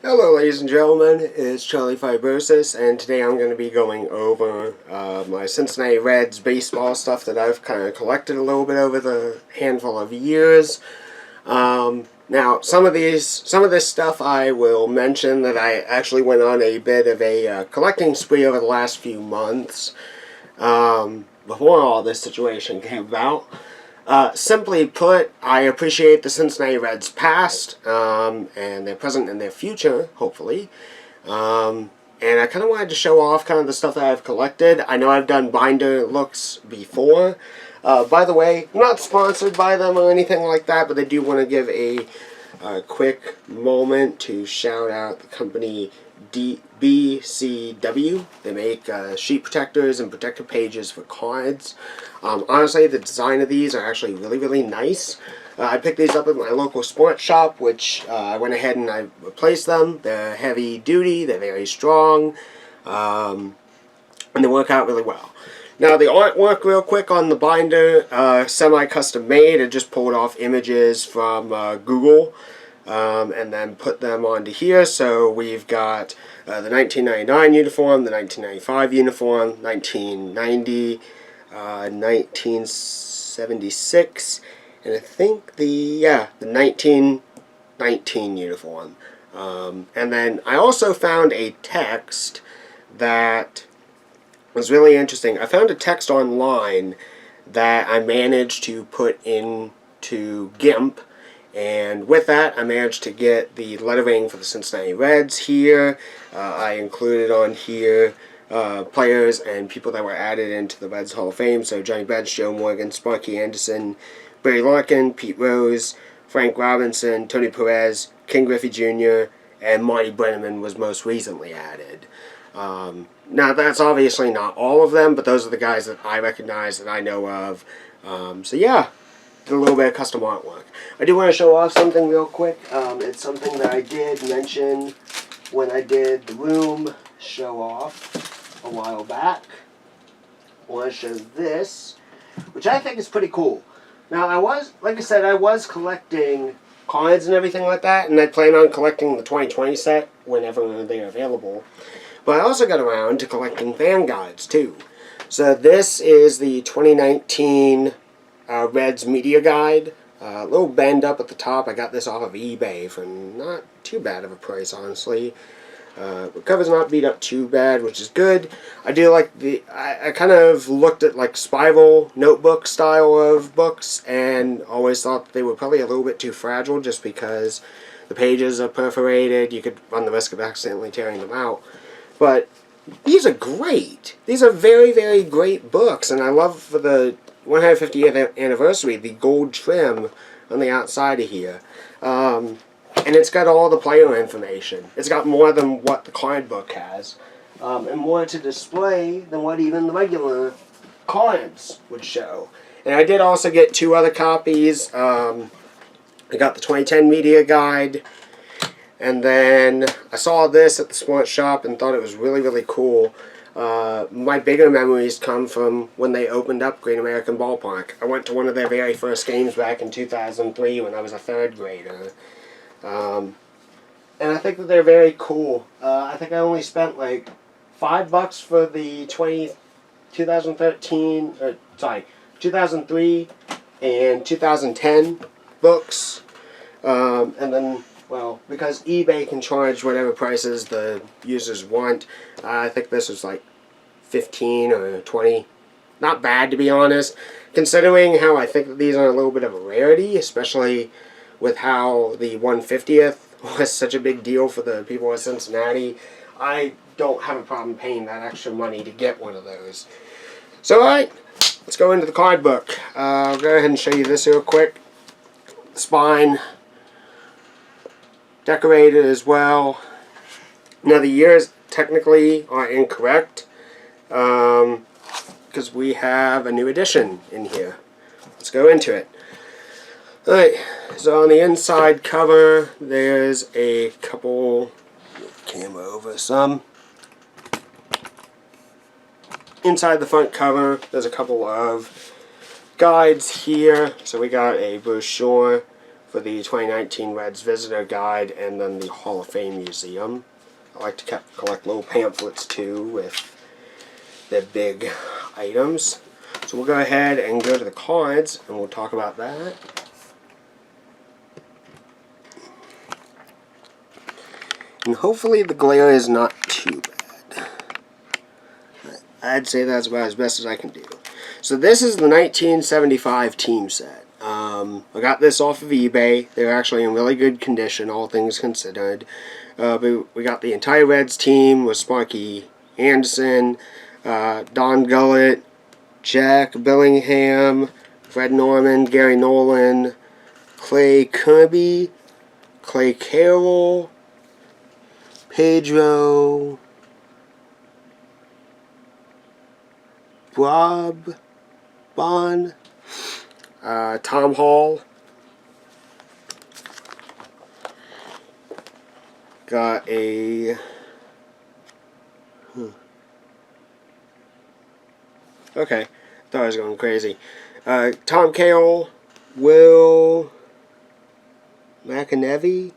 Hello ladies and gentlemen, it's Charlie Fibrosis, and today I'm going to be going over my Cincinnati Reds baseball stuff that I've kind of collected a little bit over the handful of years. Now, some of this stuff I will mention that I actually went on a bit of a collecting spree over the last few months before all this situation came about. Simply put, I appreciate the Cincinnati Reds past, and their present and their future, hopefully. And I kind of wanted to show off kind of the stuff that I've collected. I know I've done binder looks before. By the way, I'm not sponsored by them or anything like that, but I do want to give a quick moment to shout out the company BCW. They make sheet protectors and protector pages for cards. Honestly, the design of these are actually really, really nice. I picked these up at my local sports shop, which I went ahead and I replaced them. They're heavy duty, they're very strong, and they work out really well. Now, the artwork real quick on the binder, semi-custom made. I just pulled off images from Google and then put them onto here. So we've got the 1999 uniform, the 1995 uniform, 1990, 1976, and I think the 1919 uniform. And then I also found a text that was really interesting. I found a text online that I managed to put into GIMP, and with that I managed to get the lettering for the Cincinnati Reds here. I included on here players and people that were added into the Reds Hall of Fame, so Johnny Bench, Joe Morgan, Sparky Anderson, Barry Larkin, Pete Rose, Frank Robinson, Tony Perez, King Griffey Jr., and Marty Brennaman was most recently added. Now, that's obviously not all of them, but those are the guys that I recognize, that I know of. So yeah, did a little bit of custom artwork. I do want to show off something real quick. It's something that I did mention when I did the room show off a while back. I want to show this, which I think is pretty cool. Now, like I said, I was collecting cards and everything like that, and I plan on collecting the 2020 set whenever they're available. But I also got around to collecting fan guides, too. So this is the 2019 Reds Media Guide. A little bend up at the top. I got this off of eBay for not too bad of a price, honestly. The cover's not beat up too bad, which is good. I do like I kind of looked at like spiral notebook style of books, and always thought they were probably a little bit too fragile, just because the pages are perforated. You could run the risk of accidentally tearing them out. But these are great. These are very, very great books, and I love, for the 150th anniversary, the gold trim on the outside of here. And it's got all the player information. It's got more than what the Cardbook has, and more to display than what even the regular cards would show. And I did also get two other copies. I got the 2010 Media Guide, and then I saw this at the sports shop and thought it was really, really cool. My bigger memories come from when they opened up Great American Ballpark. I went to one of their very first games back in 2003 when I was a third grader. And I think that they're very cool. I think I only spent like $5 for the 2003 and 2010 books. And then, well, because eBay can charge whatever prices the users want, I think this was like 15 or 20. Not bad, to be honest, considering how I think that these are a little bit of a rarity, especially with how the 150th was such a big deal for the people of Cincinnati. I don't have a problem paying that extra money to get one of those. So, alright, let's go into the card book. I'll go ahead and show you this real quick. The spine, decorated as well. Now, the years technically are incorrect, because we have a new edition in here. Let's go into it. Alright, so on the inside cover, there's a couple, camera over some. Inside the front cover, there's a couple of guides here. So we got a brochure for the 2019 Reds Visitor Guide and then the Hall of Fame Museum. I like to collect little pamphlets too with the big items. So we'll go ahead and go to the cards and we'll talk about that. And hopefully the glare is not too bad. I'd say that's about as best as I can do. So this is the 1975 team set. I got this off of eBay. They're actually in really good condition, all things considered. But we got the entire Reds team with Sparky Anderson, Don Gullett, Jack Billingham, Fred Norman, Gary Nolan, Clay Kirby, Clay Carroll, Pedro, Bob, Bon, Tom Hall. Got a... Okay, thought I was going crazy. Tom Carroll, Will McInevy, I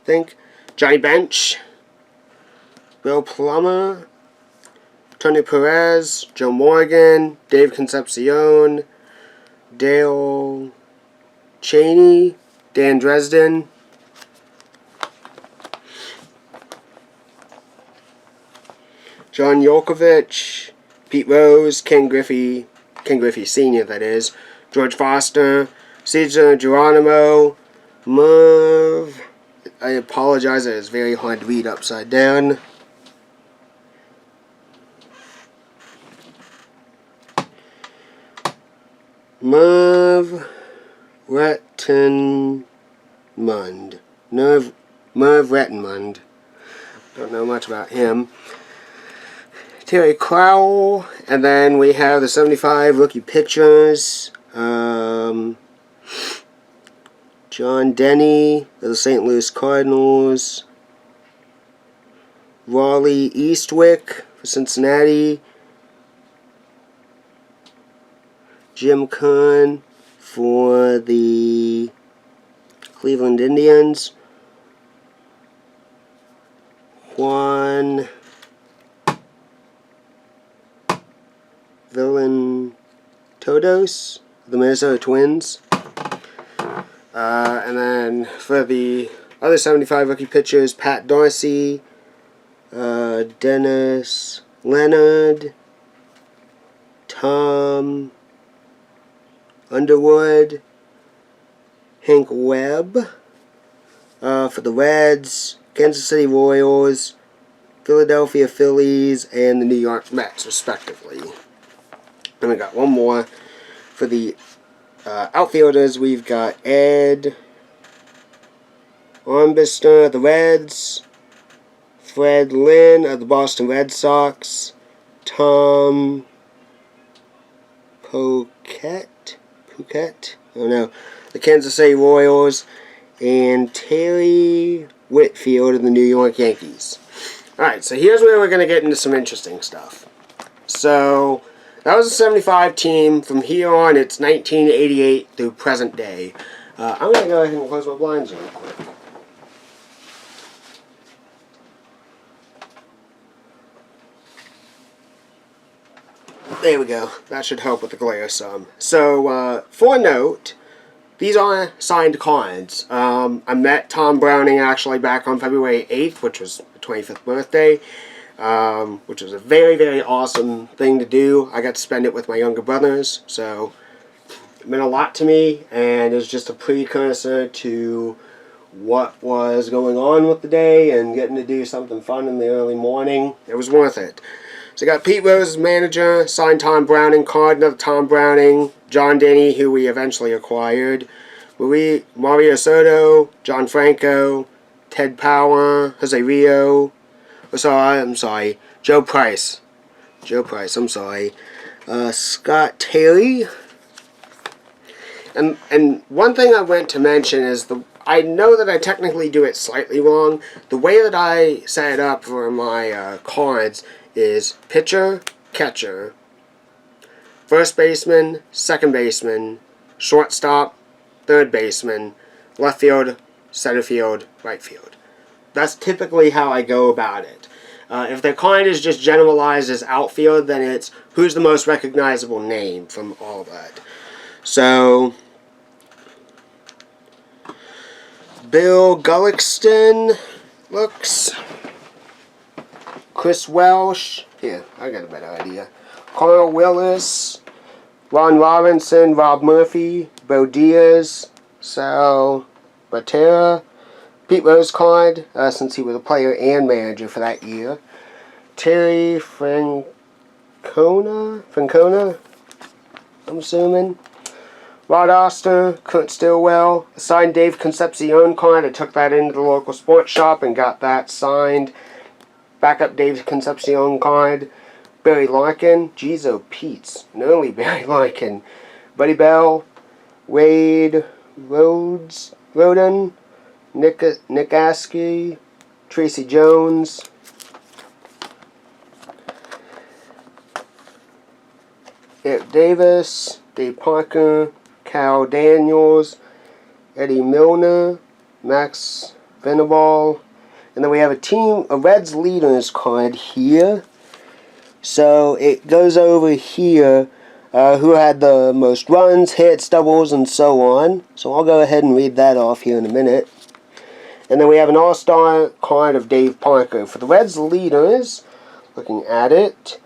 think. Johnny Bench, Bill Plummer, Tony Perez, Joe Morgan, Dave Concepcion, Dale Cheney, Dan Dresden, John Yolkovich, Pete Rose, Ken Griffey Sr., that is, George Foster, Cesar Geronimo, Merv. I apologize, it is very hard to read upside down. Merv Rettenmund. Merv Rettenmund. Don't know much about him. Terry Crowell, and then we have the 75 rookie pitchers. John Denny of the St. Louis Cardinals. Raleigh Eastwick for Cincinnati. Jim Kern for the Cleveland Indians. Juan Villan-Todos, the Minnesota Twins. And then for the other 75 rookie pitchers, Pat Darcy, Dennis Leonard, Tom Underwood, Hank Webb. For the Reds, Kansas City Royals, Philadelphia Phillies, and the New York Mets, respectively. And we got one more. For the outfielders, we've got Ed Armbister of the Reds, Fred Lynn of the Boston Red Sox, Tom Pouquet, oh no, the Kansas City Royals, and Terry Whitfield of the New York Yankees. Alright, so here's where we're going to get into some interesting stuff. So, that was a 75 team. From here on, it's 1988 through present day. I'm going to go ahead and close my blinds real quick. There we go. That should help with the glare some. So, for a note, these are signed cards. I met Tom Browning actually back on February 8th, which was my 25th birthday, which was a very, very awesome thing to do. I got to spend it with my younger brothers, so it meant a lot to me, and it was just a precursor to what was going on with the day and getting to do something fun in the early morning. It was worth it. So I got Pete Rose as manager, signed Tom Browning card, another Tom Browning, John Denny, who we eventually acquired, Mario Soto, John Franco, Ted Power, Jose Rio, Joe Price, Scott Taylor. And one thing I went to mention is I know that I technically do it slightly wrong. The way that I set it up for my cards is pitcher, catcher, first baseman, second baseman, shortstop, third baseman, left field, center field, right field. That's typically how I go about it. If the card is just generalized as outfield, then it's who's the most recognizable name from all that. So, Bill Gullickston looks. Chris Welsh. Here, I got a better idea. Carl Willis. Ron Robinson. Rob Murphy. Bo Diaz. Sal Batera. Pete Rose card, since he was a player and manager for that year. Terry Francona, I'm assuming. Rod Oster, Kurt Stillwell. Signed Dave Concepcion card. I took that into the local sports shop and got that signed. Backup Dave Concepcion card. Barry Larkin. Jeez, oh Pete's. An early Barry Larkin. Buddy Bell. Wade Roden. Nick Askey, Tracy Jones, Eric Davis, Dave Parker, Cal Daniels, Eddie Milner, Max Venable, and then we have a Reds leaders card here. So it goes over here who had the most runs, hits, doubles, and so on. So I'll go ahead and read that off here in a minute. And then we have an all-star card of Dave Parker. For the Reds leaders, looking at it,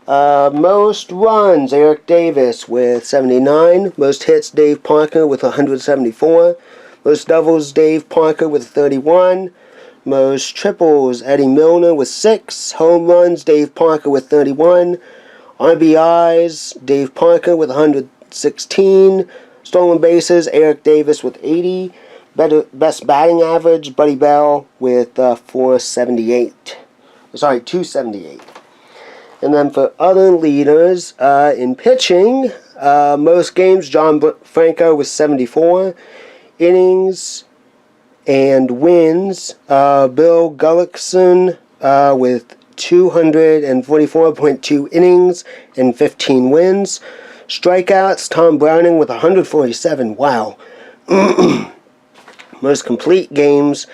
most runs, Eric Davis with 79. Most hits, Dave Parker with 174. Most doubles, Dave Parker with 31. Most triples, Eddie Milner with 6. Home runs, Dave Parker with 31. RBIs, Dave Parker with 116. Stolen bases, Eric Davis with 80. Best batting average, Buddy Bell with 278. And then for other leaders, in pitching, most games, John Franco with 74. Innings and wins, Bill Gullickson with 244.2 innings and 15 wins. Strikeouts, Tom Browning with 147. Wow. Most complete games,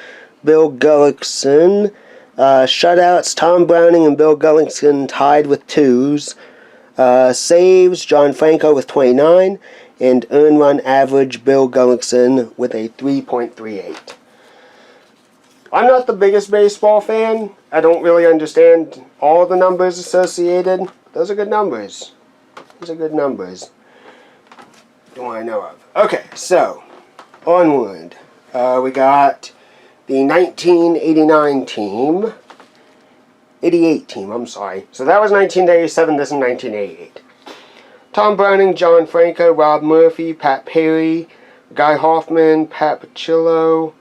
Bill Gullickson. Shutouts, Tom Browning and Bill Gullickson tied with 2s. Saves, John Franco with 29. And earned run average, Bill Gullickson with a 3.38. I'm not the biggest baseball fan. I don't really understand all the numbers associated. Those are good numbers. Do I know of. Okay, so, onward. We got the 1989 team. 88 team, I'm sorry. So that was 1987, this is 1988. Tom Browning, John Franco, Rob Murphy, Pat Perry, Guy Hoffman, Pat Pacillo,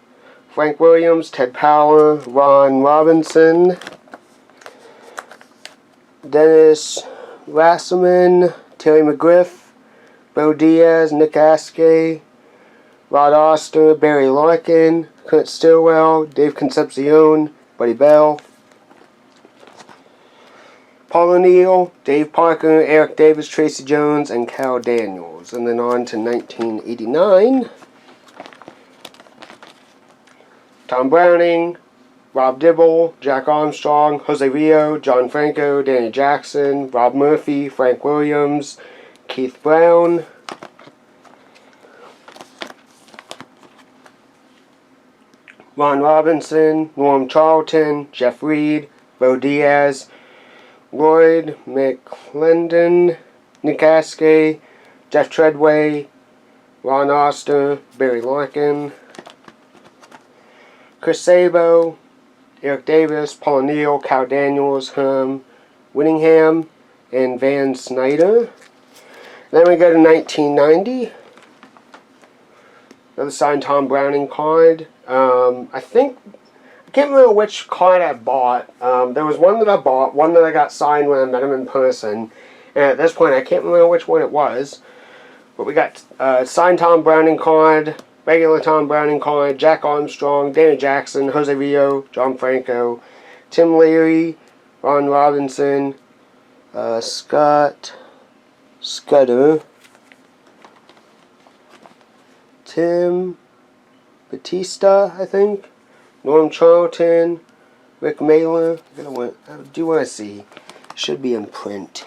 Frank Williams, Ted Power, Ron Robinson, Dennis Rasselman, Terry McGriff, Bo Diaz, Nick Askey, Rod Oster, Barry Larkin, Kurt Stillwell, Dave Concepcion, Buddy Bell, Paul O'Neill, Dave Parker, Eric Davis, Tracy Jones, and Cal Daniels. And then on to 1989. Tom Browning, Rob Dibble, Jack Armstrong, Jose Rio, John Franco, Danny Jackson, Rob Murphy, Frank Williams, Keith Brown, Ron Robinson, Norm Charlton, Jeff Reed, Bo Diaz, Lloyd McClendon, Nick Askey, Jeff Treadway, Ron Oster, Barry Larkin, Chris Sabo, Eric Davis, Paul O'Neill, Cal Daniels, Herm Whittingham, and Van Snyder. Then we go to 1990. Another signed Tom Browning card. I can't remember which card I bought. There was one that I bought, one that I got signed when I met him in person. And at this point, I can't remember which one it was. But we got signed Tom Browning card, regular Tom Browning card, Jack Armstrong, Danny Jackson, Jose Rio, John Franco, Tim Leary, Ron Robinson, Scott Scudder, Tim Batista, I think. Norm Charlton. Rick Mailer. I do want to see. Should be in print.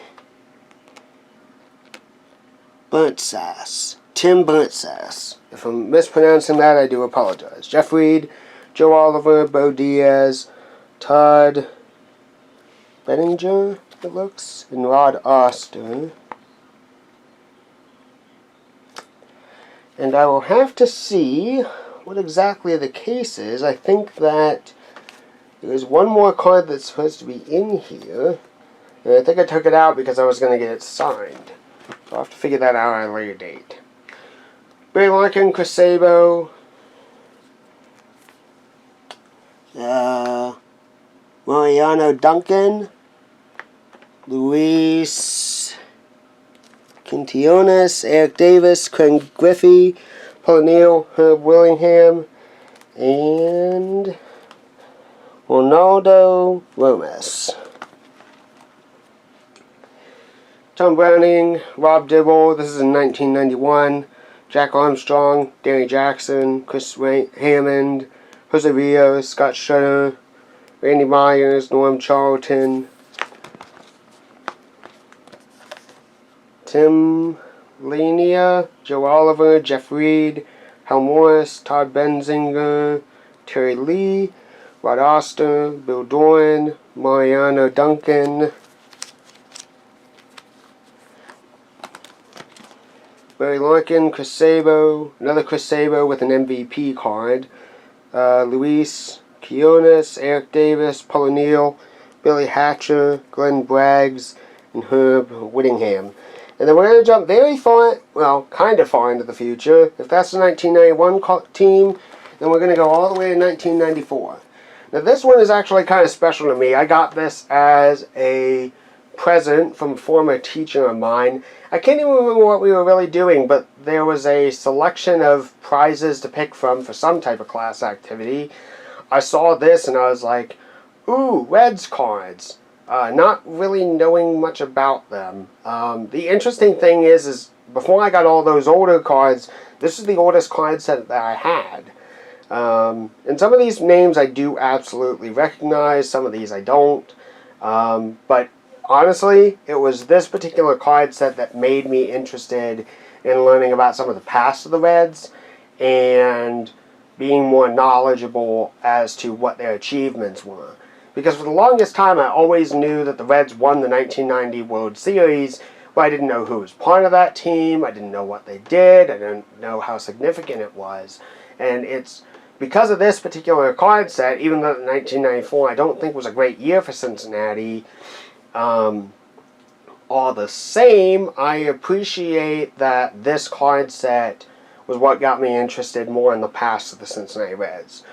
Burntsass. Tim Burntsass. If I'm mispronouncing that, I do apologize. Jeff Reed, Joe Oliver, Bo Diaz, Todd Benninger, it looks, and Rod Oster. And I will have to see what exactly the case is. I think that there's one more card that's supposed to be in here. And I think I took it out because I was going to get it signed. So I'll have to figure that out at a later date. Barry Larkin, Chris Sabo. Mariano Duncan. Luis Quintionas, Eric Davis, Craig Griffey, Paul Neal, Herb Willingham, and Ronaldo Romas. Tom Browning, Rob Dibble, this is in 1991, Jack Armstrong, Danny Jackson, Chris Hammond, Jose Rios, Scott Shutter, Randy Myers, Norm Charlton, Tim Lania, Joe Oliver, Jeff Reed, Hal Morris, Todd Benzinger, Terry Lee, Rod Oster, Bill Doran, Mariano Duncan, Barry Larkin, Chris Sabo, another Chris Sabo with an MVP card, Luis Quinones, Eric Davis, Paul O'Neill, Billy Hatcher, Glenn Braggs, and Herb Whittingham. And then we're going to jump very far, well, kind of far into the future. If that's the 1991 team, then we're going to go all the way to 1994. Now this one is actually kind of special to me. I got this as a present from a former teacher of mine. I can't even remember what we were really doing, but there was a selection of prizes to pick from for some type of class activity. I saw this and I was like, ooh, Reds cards. Not really knowing much about them. The interesting thing is before I got all those older cards, this is the oldest card set that I had. And some of these names I do absolutely recognize, some of these I don't. But honestly, it was this particular card set that made me interested in learning about some of the past of the Reds and being more knowledgeable as to what their achievements were. Because for the longest time, I always knew that the Reds won the 1990 World Series, but I didn't know who was part of that team, I didn't know what they did, I didn't know how significant it was. And it's because of this particular card set, even though 1994 I don't think was a great year for Cincinnati, all the same, I appreciate that this card set was what got me interested more in the past of the Cincinnati Reds.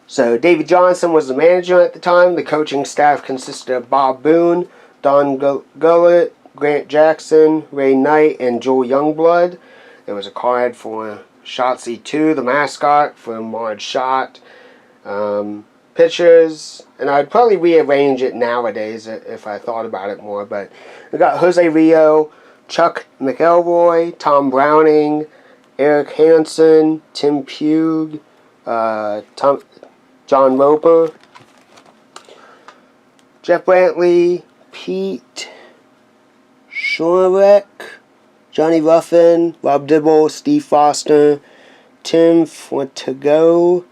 So David Johnson was the manager at the time. The coaching staff consisted of Bob Boone, Don Gullett, Grant Jackson, Ray Knight, and Joel Youngblood. There was a card for Shotzi 2, the mascot, for Marge Schott. Pitchers, and I'd probably rearrange it nowadays if I thought about it more, but we got Jose Rio, Chuck McElroy, Tom Browning, Eric Hansen, Tim Pugh, John Roper, Jeff Brantley, Pete Shorek, Johnny Ruffin, Rob Dibble, Steve Foster, Tim Fortago,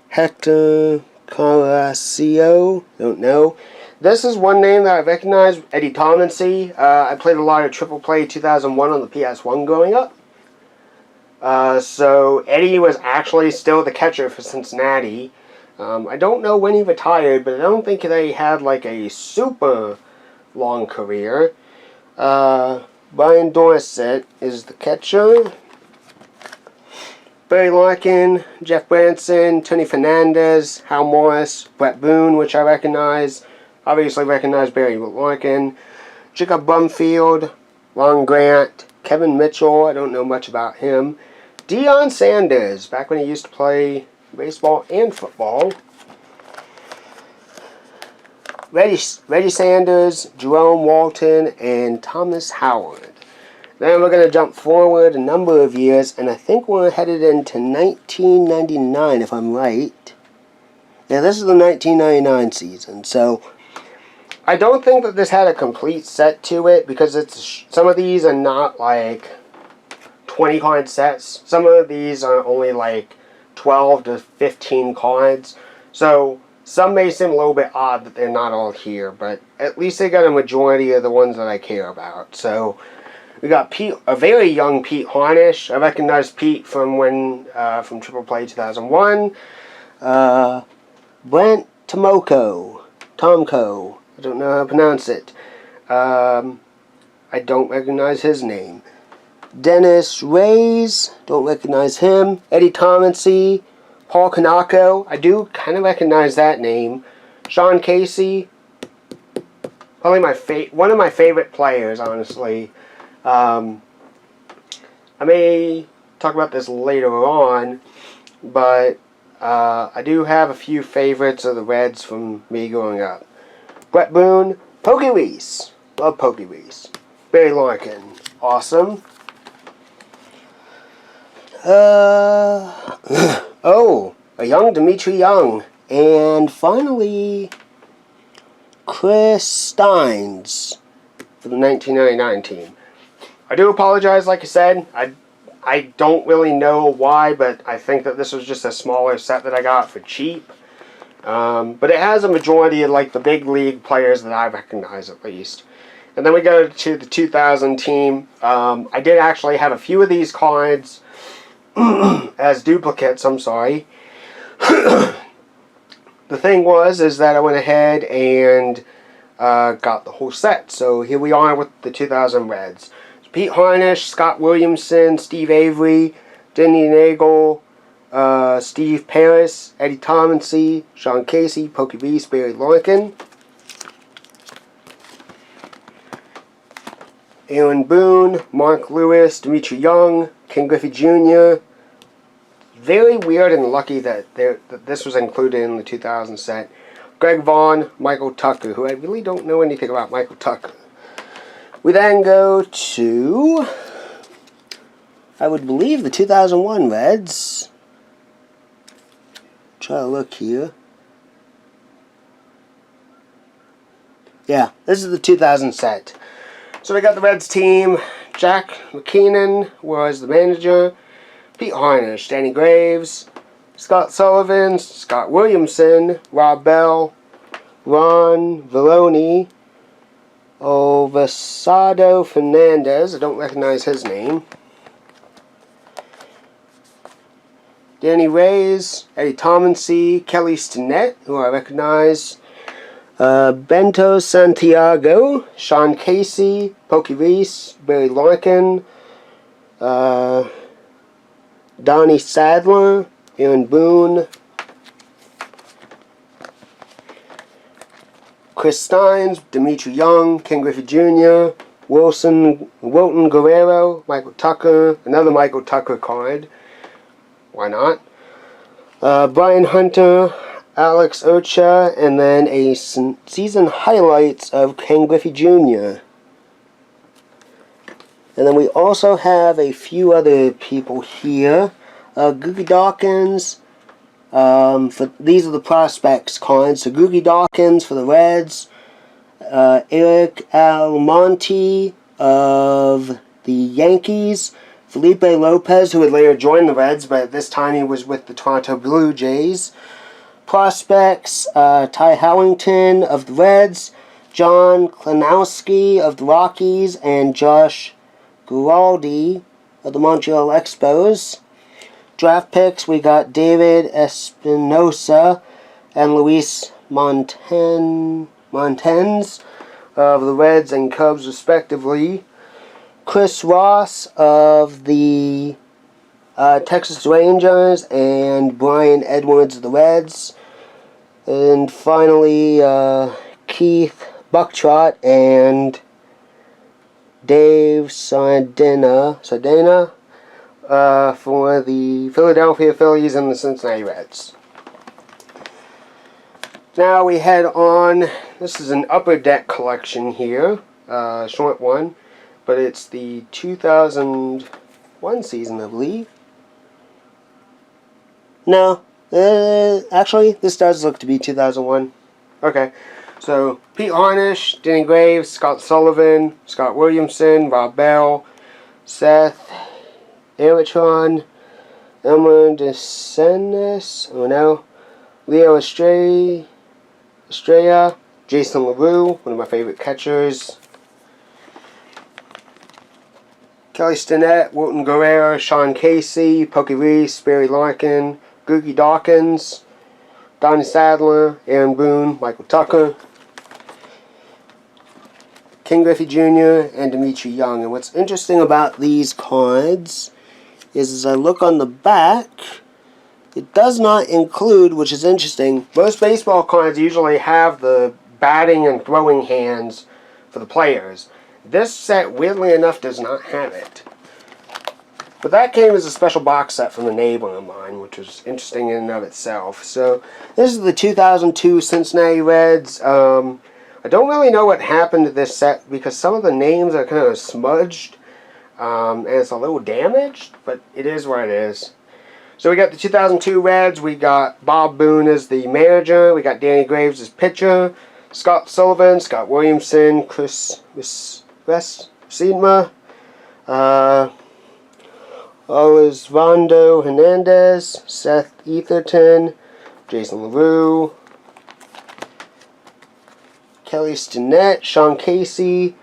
Hector Carrascio, don't know. This is one name that I recognize, Eddie Tomlinson. I played a lot of Triple Play 2001 on the PS1 growing up. So Eddie was actually still the catcher for Cincinnati. I don't know when he retired, but I don't think they had like a super long career. Brian Dorsett is the catcher. Barry Larkin, Jeff Branson, Tony Fernandez, Hal Morris, Brett Boone, which I recognize. Obviously recognize Barry Larkin. Jacob Brumfield, Ron Grant, Kevin Mitchell, I don't know much about him. Deion Sanders, back when he used to play baseball and football. Reggie Sanders, Jerome Walton, and Thomas Howard. Then we're going to jump forward a number of years, and I think we're headed into 1999, if I'm right. Yeah, this is the 1999 season, so I don't think that this had a complete set to it, because some of these are not like 20 card sets. Some of these are only like 12 to 15 cards. So some may seem a little bit odd that they're not all here, but at least they got a majority of the ones that I care about. So we got Pete, a very young Pete Harnish. I recognize Pete from from Triple Play 2001. Brent Tomko. I don't know how to pronounce it. I don't recognize his name. Dennis Reyes, don't recognize him. Eddie Tomlinson, Paul Kanako, I do kind of recognize that name. Sean Casey, probably one of my favorite players, honestly. I may talk about this later on, but I do have a few favorites of the Reds from me growing up. Brett Boone, Pokey Reese, love Pokey Reese. Barry Larkin, awesome. Oh, a young Dimitri Young. And finally, Chris Steins for the 1999 team. I do apologize, like I said. I don't really know why, but I think that this was just a smaller set that I got for cheap. But it has a majority of like the big league players that I recognize at least. And then we go to the 2000 team. I did actually have a few of these cards as duplicates, I'm sorry. The thing is that I went ahead and got the whole set. So here we are with the 2000 Reds. So Pete Harnish, Scott Williamson, Steve Avery, Denny Nagel, Steve Paris, Eddie Tomlinson, Sean Casey, Pokey Reese, Barry Larkin, Aaron Boone, Mark Lewis, Dimitri Young, Ken Griffey Jr. Very weird and lucky that this was included in the 2000 set. Greg Vaughn, Michael Tucker, who I really don't know anything about Michael Tucker. We then go to, I would believe, the 2001 Reds. Try to look here. Yeah, this is the 2000 set. So we got the Reds team. Jack McKinnon was the manager. Pete Harnish, Danny Graves, Scott Sullivan, Scott Williamson, Rob Bell, Ron Villoni, Ovasado Fernandez, I don't recognize his name, Danny Reyes, Eddie Tomlinson, Kelly Stinnett, who I recognize, Bento Santiago, Sean Casey, Pokey Reese, Barry Larkin, Donnie Sadler, Aaron Boone, Chris Steins, Dimitri Young, Ken Griffey Jr., Wilton Guerrero, Michael Tucker, another Michael Tucker card. Why not? Brian Hunter, Alex Ocha, and then a season highlights of Ken Griffey Jr. And then we also have a few other people here. Googie Dawkins. These are the prospects cards. So Googie Dawkins for the Reds. Eric Almonte of the Yankees. Felipe Lopez, who would later join the Reds, but at this time he was with the Toronto Blue Jays. Prospects, Ty Howington of the Reds. John Klanowski of the Rockies. And Josh Giraldi of the Montreal Expos. Draft picks, we got David Espinosa and Luis Montens of the Reds and Cubs respectively. Chris Ross of the Texas Rangers and Brian Edwards of the Reds. And finally, Keith Bucktrot and Dave Sardina for the Philadelphia Phillies and the Cincinnati Reds. Now we head on. This is an upper deck collection here, short one. but it's the 2001 season, I believe. No, actually, this does look to be 2001. Okay, so Pete Harnish, Denny Graves, Scott Sullivan, Scott Williamson, Rob Bell, Seth Aritron, Elmer DeSantis, oh no, Leo Estrella, Jason LaRue, one of my favorite catchers, Kelly Stinnett, Wilton Guerrero, Sean Casey, Pokey Reese, Barry Larkin, Googie Dawkins, Donnie Sadler, Aaron Boone, Michael Tucker, Ken Griffey Jr., and Dimitri Young. And what's interesting about these cards is as I look on the back, it does not include, which is interesting, most baseball cards usually have the batting and throwing hands for the players. This set, weirdly enough, does not have it. But that came as a special box set from a neighbor of mine, which was interesting in and of itself. So, this is the 2002 Cincinnati Reds. I don't really know what happened to this set because some of the names are kind of smudged. And it's a little damaged, but it is what it is. So we got the 2002 Reds. We got Bob Boone as the manager. We got Danny Graves as pitcher. Scott Sullivan, Scott Williamson, Chris Seidma, Osvaldo Hernandez, Seth Etherton, Jason LaRue, Kelly Stinnett, Sean Casey,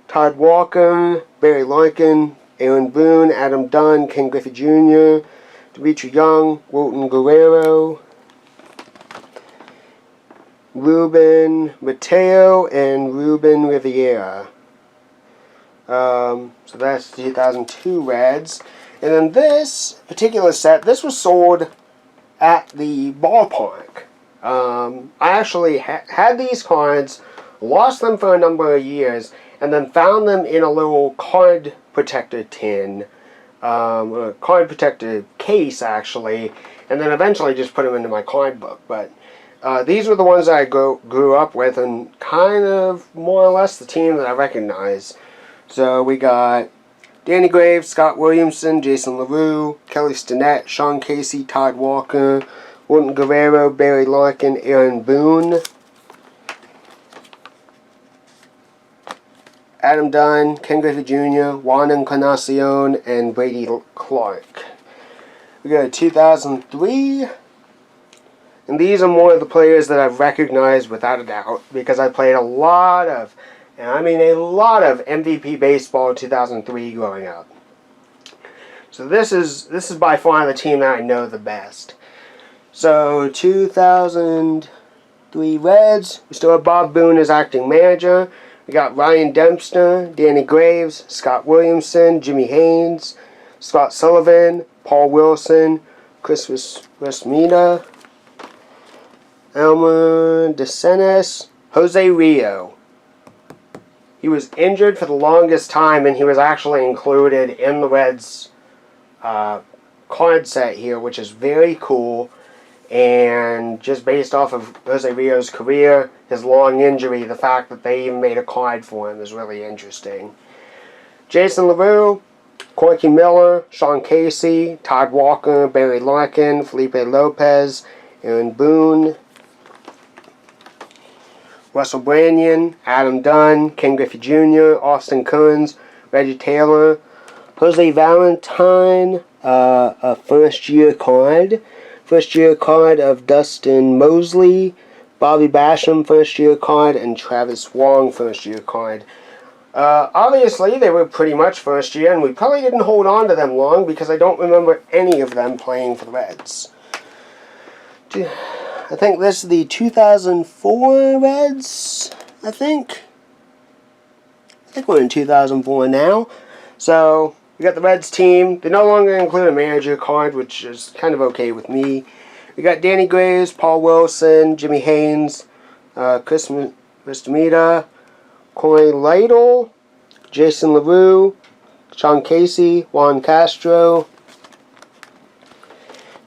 Todd Walker, Barry Larkin, Aaron Boone, Adam Dunn, Ken Griffey Jr., Dimitri Young, Wilton Guerrero, Ruben Mateo, and Ruben Riviera. So that's the 2002 Reds. And then this particular set, this was sold at the ballpark. I actually had these cards, lost them for a number of years, and then found them in a little card protector tin, a card protector case actually, and then eventually just put them into my card book. But these were the ones that I grew up with, and kind of more or less the team that I recognize. So we got Danny Graves, Scott Williamson, Jason LaRue, Kelly Stinnett, Sean Casey, Todd Walker, Wilton Guerrero, Barry Larkin, Aaron Boone, Adam Dunn, Ken Griffey Jr., Juan Encarnacion, and Brady Clark. We got a 2003, and these are more of the players that I've recognized without a doubt because I played a lot of, and I mean a lot of MVP baseball in 2003 growing up. So this is by far the team that I know the best. So 2003 Reds, we still have Bob Boone as acting manager. We got Ryan Dempster, Danny Graves, Scott Williamson, Jimmy Haynes, Scott Sullivan, Paul Wilson, Chris Resmita, Elmer DeSantis, Jose Rio. He was injured for the longest time, and he was actually included in the Reds card set here, which is very cool. And just based off of Jose Rio's career, his long injury, the fact that they even made a card for him is really interesting. Jason LaRue, Corky Miller, Sean Casey, Todd Walker, Barry Larkin, Felipe Lopez, Aaron Boone, Russell Branyan, Adam Dunn, Ken Griffey Jr., Austin Kearns, Reggie Taylor, Jose Valentine, a first-year card. First-year card of Dustin Mosley, Bobby Basham, first-year card, and Travis Wong, first-year card. Obviously, they were pretty much first-year, and we probably didn't hold on to them long because I don't remember any of them playing for the Reds. I think this is the 2004 Reds, I think we're in 2004 now. So, we got the Reds team. They no longer include a manager card, which is kind of okay with me. We got Danny Graves, Paul Wilson, Jimmy Haynes, Chris Mistamita, Corey Lytle, Jason LaRue, Sean Casey, Juan Castro,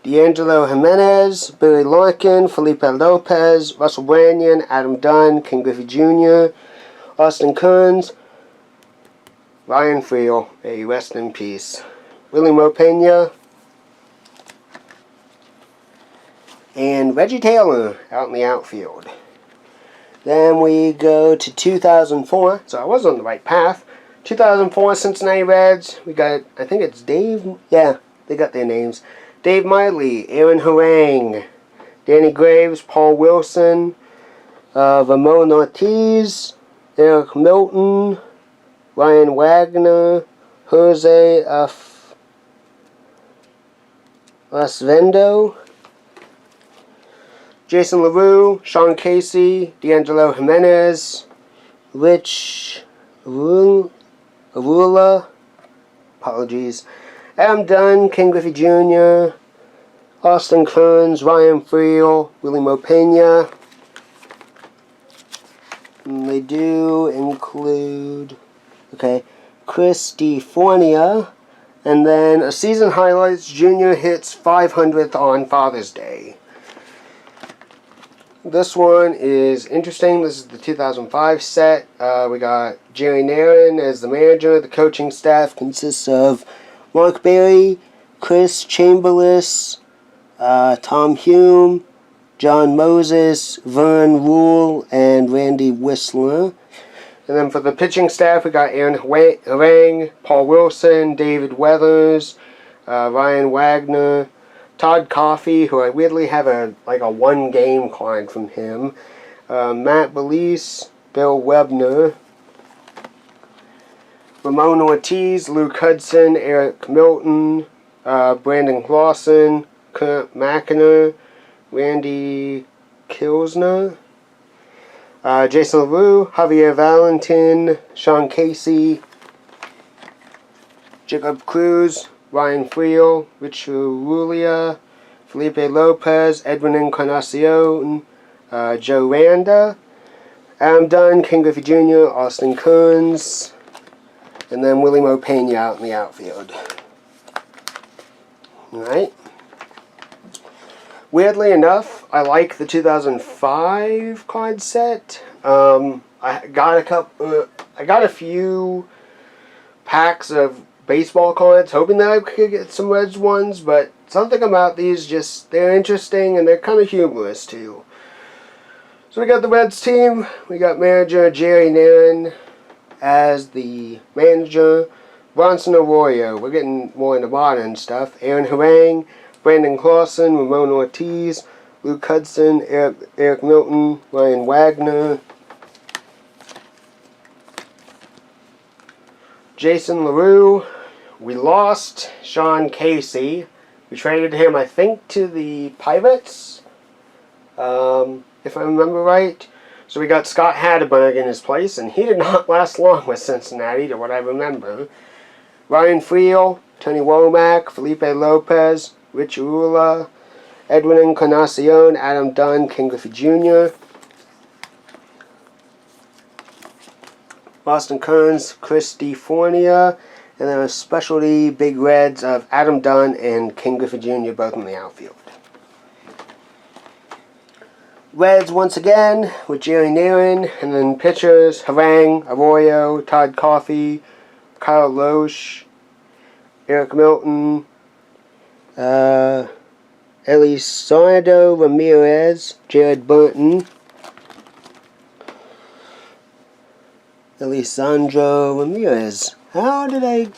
D'Angelo Jimenez, Billy Larkin, Felipe Lopez, Russell Branyan, Adam Dunn, Ken Griffey Jr., Austin Kearns, Ryan Friel, may rest in peace. Willie Mopena. And Reggie Taylor out in the outfield. Then we go to 2004. So I was on the right path. 2004 Cincinnati Reds. We got, I think it's Dave. Yeah, they got their names. Dave Miley, Aaron Harang, Danny Graves, Paul Wilson, Ramon Ortiz, Eric Milton, Ryan Wagner, Jose Osvendo, Jason LaRue, Sean Casey, D'Angelo Jimenez, Rich Arula, apologies, Adam Dunn, Ken Griffey Jr., Austin Kearns, Ryan Friel, Willie Mopena. And they do include, Chris DeFornia, and then a season highlights, Junior hits 500th on Father's Day. This one is interesting. This is the 2005 set. We got Jerry Narin as the manager. The coaching staff consists of Mark Berry, Chris Chamberlain, Tom Hume, John Moses, Vern Rule, and Randy Whistler. And then for the pitching staff, we got Aaron Harang, Paul Wilson, David Weathers, Ryan Wagner, Todd Coffey, who I weirdly have a one-game card from him, Matt Belize, Bill Webner, Ramon Ortiz, Luke Hudson, Eric Milton, Brandon Clausen, Kurt Mackiner, Randy Kilsner, Jason LaRue, Javier Valentin, Sean Casey, Jacob Cruz, Ryan Friel, Rich Rulia, Felipe Lopez, Edwin Encarnacion, Joe Randa, Adam Dunn, Ken Griffey Jr., Austin Kearns, and then Willie Mopena out in the outfield. Alright. Weirdly enough, I like the 2005 card set. I got a few packs of baseball cards, hoping that I could get some Reds ones, but something about these they're interesting and they're kind of humorous too. So we got the Reds team. We got manager Jerry Narin as the manager. Bronson Arroyo. We're getting more into modern stuff. Aaron Harang, Brandon Clausen, Ramon Ortiz, Luke Hudson, Eric Milton, Ryan Wagner, Jason LaRue. We lost Sean Casey. We traded him, I think, to the Pirates, if I remember right. So we got Scott Hatterberg in his place, and he did not last long with Cincinnati, to what I remember. Ryan Friel, Tony Womack, Felipe Lopez, Rich Urula, Edwin Encarnacion, Adam Dunn, Ken Griffey Jr., Austin Kearns, Chris DeFornia, and then a specialty Big Reds of Adam Dunn and Ken Griffey Jr., both in the outfield. Reds once again with Jerry Narin, and then pitchers Harang, Arroyo, Todd Coffey, Kyle Loesch, Eric Milton, Elisardo Ramirez, Jared Burton, Elisandro Ramirez. How did I...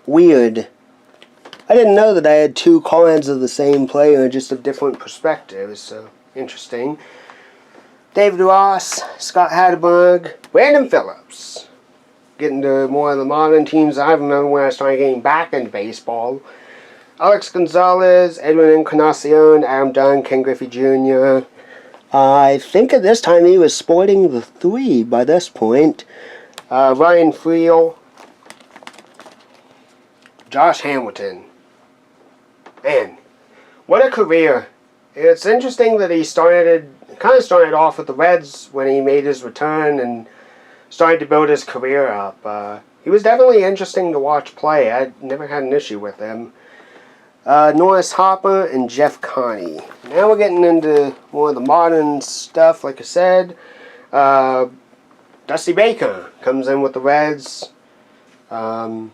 Weird. I didn't know that I had two cards of the same player, just of different perspectives, so interesting. David Ross, Scott Hatterberg, Brandon Phillips. Getting to more of the modern teams I remember when I started getting back into baseball. Alex Gonzalez, Edwin Encarnacion, Adam Dunn, Ken Griffey Jr. I think at this time he was sporting the 3 by this point. Ryan Friel, Josh Hamilton. Man, what a career. It's interesting that he kind of started off with the Reds when he made his return and started to build his career up. He was definitely interesting to watch play. I never had an issue with him. Norris Hopper and Jeff Connie. Now we're getting into more of the modern stuff, like I said. Dusty Baker comes in with the Reds. And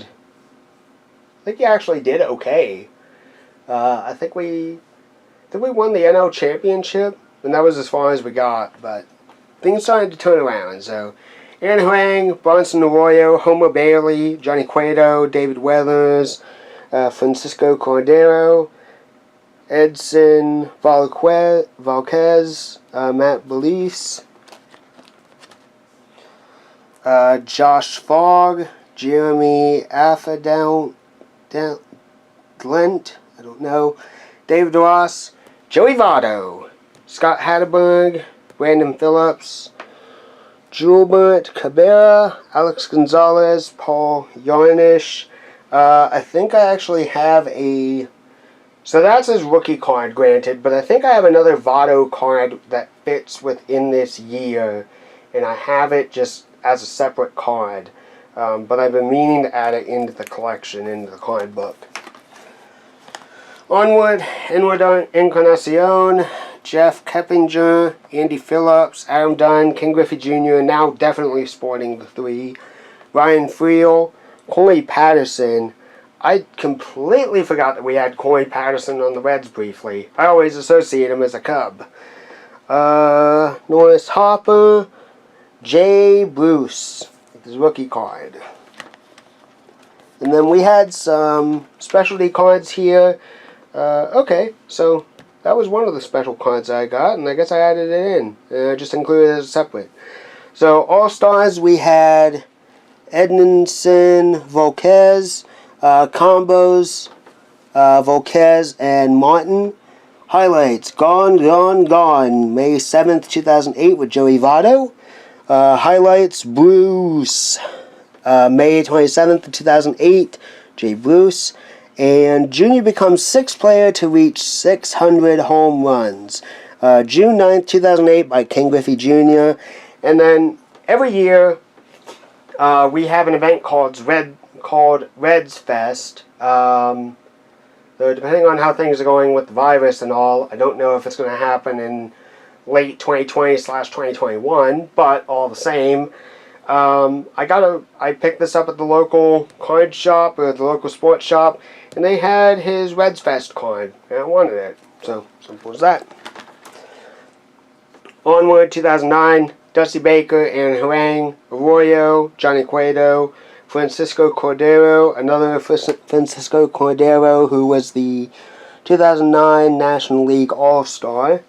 I think he actually did okay. I think we won the NL championship, and that was as far as we got. But things started to turn around. So, Aaron Huang, Bronson Arroyo, Homer Bailey, Johnny Cueto, David Weathers, Francisco Cordero, Edson Valquez, Matt Belize, Josh Fogg, Jeremy Affadel, Glent, I don't know, David Ross, Joey Votto, Scott Hatterberg, Brandon Phillips, Gilbert Cabrera, Alex Gonzalez, Paul Yarnish. I think I actually have a... So that's his rookie card, granted, but I think I have another Votto card that fits within this year, and I have it just as a separate card. But I've been meaning to add it into the collection, into the card book. Onward, Encarnacion, Jeff Keppinger, Andy Phillips, Adam Dunn, Ken Griffey Jr., now definitely sporting the 3, Ryan Friel, Corey Patterson. I completely forgot that we had Corey Patterson on the Reds briefly. I always associate him as a Cub. Norris Hopper, Jay Bruce, with his rookie card. And then we had some specialty cards here. Okay, so that was one of the special cards I got, and I guess I added it in. I just included it as separate. So, All-Stars, we had Edinson Volquez, combos, Volquez and Martin. Highlights, Gone, Gone, Gone, May 7th, 2008 with Joey Votto. Highlights, Bruce, May 27th, 2008, Jay Bruce. And Junior becomes 6th player to reach 600 home runs. June 9th, 2008 by Ken Griffey Jr. And then every year we have an event called Reds Fest. So depending on how things are going with the virus and all, I don't know if it's going to happen in late 2020/2021, but all the same, I picked this up at the local card shop, or the local sports shop, and they had his Reds Fest card, and I wanted it. So, simple as that. Onward, 2009, Dusty Baker, Aaron Huang, Arroyo, Johnny Cueto, Francisco Cordero, another Francisco Cordero, who was the 2009 National League All-Star.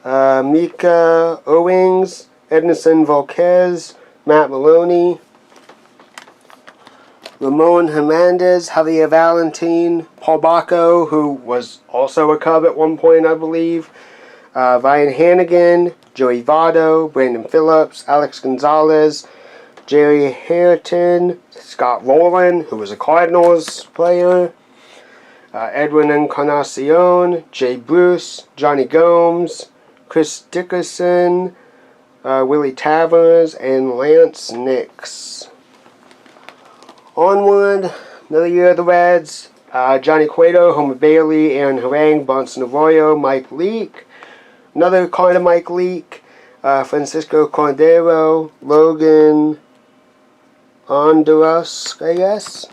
Mika Owings, Edinson Volquez, Matt Maloney, Ramon Hernandez, Javier Valentin, Paul Bacco, who was also a Cub at one point, I believe, Ryan Hannigan, Joey Votto, Brandon Phillips, Alex Gonzalez, Jerry Harriton, Scott Rowland, who was a Cardinals player, Edwin Encarnacion, Jay Bruce, Johnny Gomes, Chris Dickerson, Willie Tavers, and Lance Nix. Onward, another year of the Reds. Johnny Cueto, Homer Bailey, Aaron Huang, Bronson Arroyo, Mike Leake. Another card of Mike Leake. Francisco Cordero, Logan Honduras, I guess.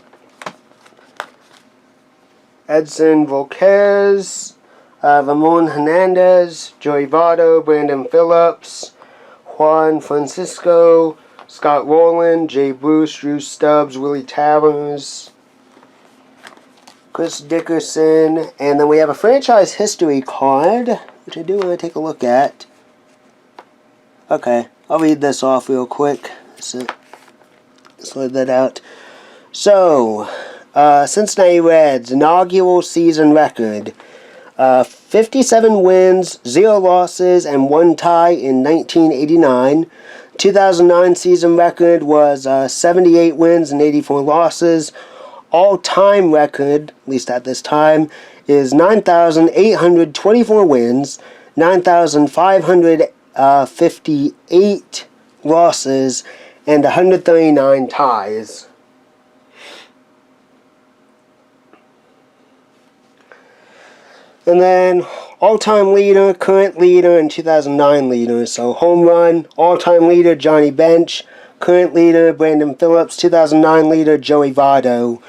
Edson Volquez, Ramon Hernandez, Joey Votto, Brandon Phillips, Juan Francisco, Scott Rowland, Jay Bruce, Drew Stubbs, Willie Tavers, Chris Dickerson, and then we have a franchise history card, which I do want to take a look at. Okay, I'll read this off real quick. Slide that out. So, Cincinnati Reds, inaugural season record. 57 wins, 0 losses, and 1 tie in 1989. 2009 season record was 78 wins and 84 losses. All-time record, at least at this time, is 9,824 wins, 9,558 losses, and 139 ties. And then All-time leader, current leader, and 2009 leader. So home run, all-time leader, Johnny Bench. Current leader, Brandon Phillips. 2009 leader, Joey Votto.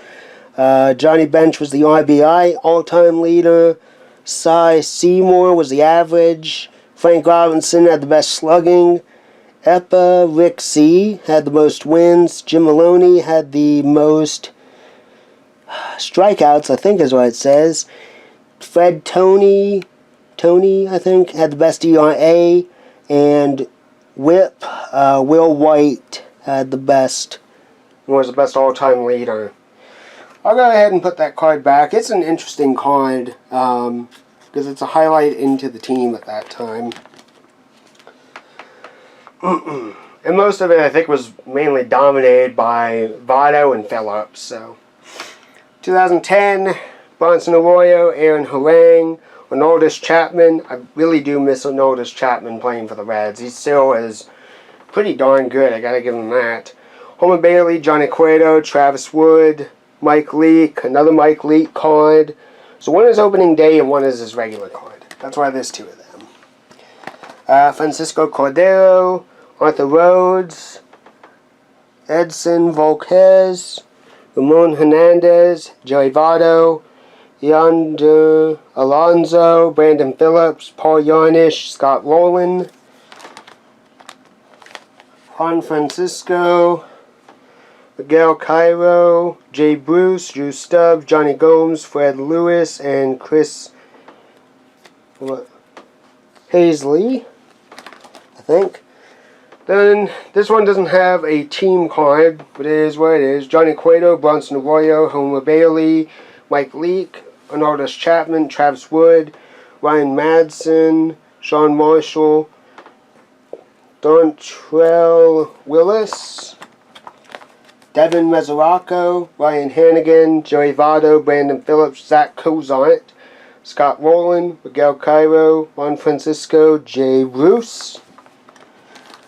Johnny Bench was the RBI. All-time leader, Cy Seymour was the average. Frank Robinson had the best slugging. Rick C. had the most wins. Jim Maloney had the most strikeouts, I think is what it says. Fred Tony, I think, had the best ERA. And Whip, Will White, had the best, was the best all-time leader. I'll go ahead and put that card back. It's an interesting card, because it's a highlight into the team at that time. And most of it, I think, was mainly dominated by Votto and Phillips. So, 2010, Bronson Arroyo, Aaron Harang, Aroldis Chapman. I really do miss Aroldis Chapman playing for the Reds. He still is pretty darn good. I gotta give him that. Homer Bailey, Johnny Cueto, Travis Wood, Mike Leake, another Mike Leake card. So one is opening day and one is his regular card. That's why there's two of them. Francisco Cordero, Arthur Rhodes, Edson Volquez, Ramon Hernandez, Joey Votto, Yonder Alonso, Brandon Phillips, Paul Yarnish, Scott Rowland, Juan Francisco, Miguel Cairo, Jay Bruce, Drew Stubbs, Johnny Gomes, Fred Lewis, and Chris Hazley, I think. Then this one doesn't have a team card, but it is what it is. Johnny Cueto, Bronson Arroyo, Homer Bailey, Mike Leake, Aroldis Chapman, Travis Wood, Ryan Madsen, Sean Marshall, Dontrell Willis, Devin Mesoraco, Ryan Hannigan, Joey Votto, Brandon Phillips, Zach Cozart, Scott Rowland, Miguel Cairo, Juan Francisco, Jay Bruce.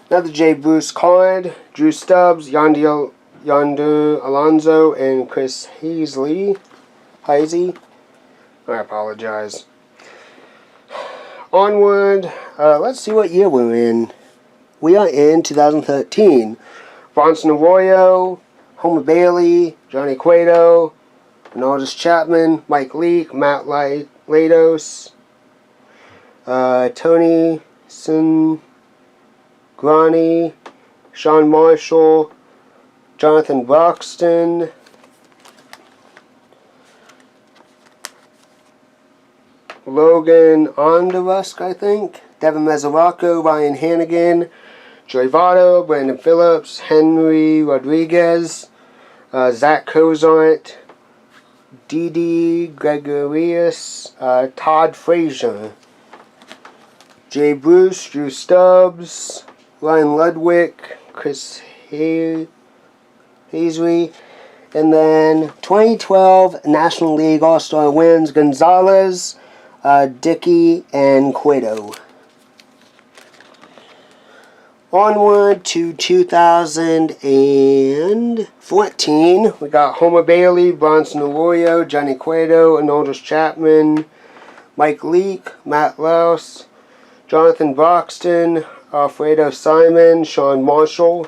Another Jay Bruce card, Drew Stubbs, Yonder Alonso, and Chris Hazley. I apologize. Onward, let's see what year we're in. We are in 2013. Bronson Arroyo, Homer Bailey, Johnny Cueto, Aroldis Chapman, Mike Leake, Matt Latos, Tony Cingrani, Sean Marshall, Jonathan Broxton, Logan Onderusk, I think, Devin Mesoraco, Ryan Hannigan, Joey Votto, Brandon Phillips, Henry Rodriguez, Zach Cozart, Didi Gregorius, Todd Frazier, Jay Bruce, Drew Stubbs, Ryan Ludwig, Chris Hazley, and then 2012 National League All-Star wins, Gonzalez, Dickey, and Cueto. Onward to 2014, we got Homer Bailey, Bronson Arroyo, Johnny Cueto, Aroldis Chapman, Mike Leake, Matt Louse, Jonathan Broxton, Alfredo Simon, Sean Marshall,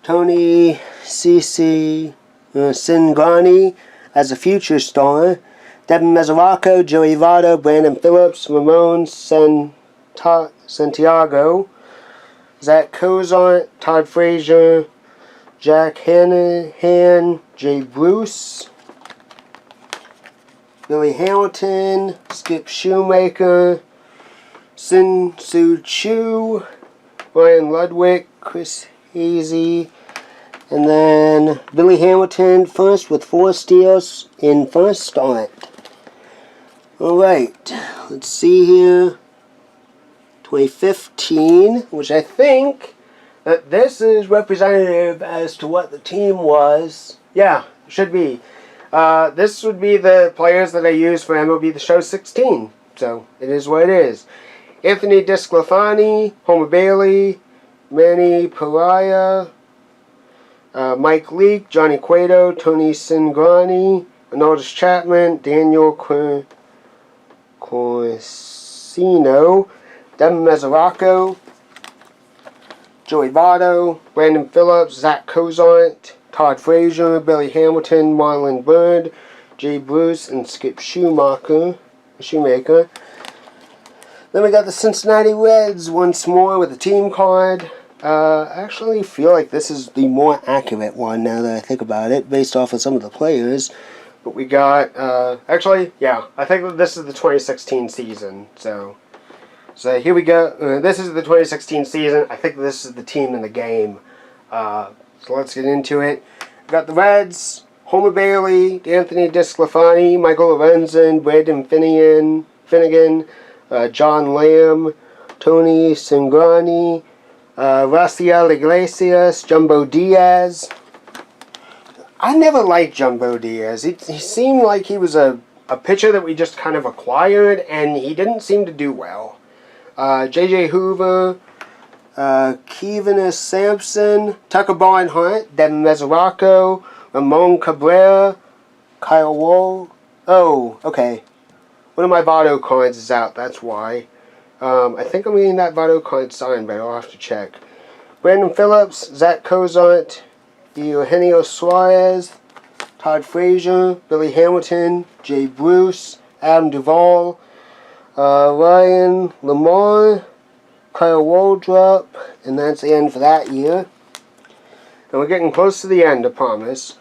Tony Cingrani as a future star, Devin Mesoraco, Joey Votto, Brandon Phillips, Ramon Santiago, Zach Cozart, Todd Frazier, Jack Hanahan, Jay Bruce, Billy Hamilton, Skip Shoemaker, Sin Soo Chu, Ryan Ludwig, Chris Hazy, and then Billy Hamilton first with 4 steals in first start. Alright, let's see here. 2015, which I think that this is representative as to what the team was. Yeah, should be. This would be the players that I used for MLB The Show 16. So, it is what it is. Anthony DeSclafani, Homer Bailey, Manny Pariah, Mike Leake, Johnny Cueto, Tony Cingrani, Aroldis Chapman, Daniel Corsino, Devin Mesoraco, Joey Votto, Brandon Phillips, Zach Cozart, Todd Frazier, Billy Hamilton, Marlon Byrd, Jay Bruce, and Skip Shoemaker. Then we got the Cincinnati Reds once more with a team card. I actually feel like this is the more accurate one now that I think about it, based off of some of the players. But we got, actually, yeah, I think that this is the 2016 season. So here we go. This is the 2016 season. I think this is the team in the game. So let's get into it. We got the Reds, Homer Bailey, Anthony DeSclafani, Michael Lorenzen, Brandon Finnegan, John Lamb, Tony Cingrani, Raciel Iglesias, Jumbo Diaz. I never liked Jumbo Diaz. He seemed like he was a pitcher that we just kind of acquired, and he didn't seem to do well. J.J. Hoover, Kevin Sampson, Tucker Barnhart, Devin Mesoraco, Ramon Cabrera, Kyle Wall. Oh, okay. One of my Votto cards is out, that's why. I think I'm getting that Votto card signed, but I'll have to check. Brandon Phillips, Zach Cozart, Eugenio Suarez, Todd Frazier, Billy Hamilton, Jay Bruce, Adam Duvall, Ryan Lamar, Kyle Waldrop, and that's the end for that year. And we're getting close to the end, I promise.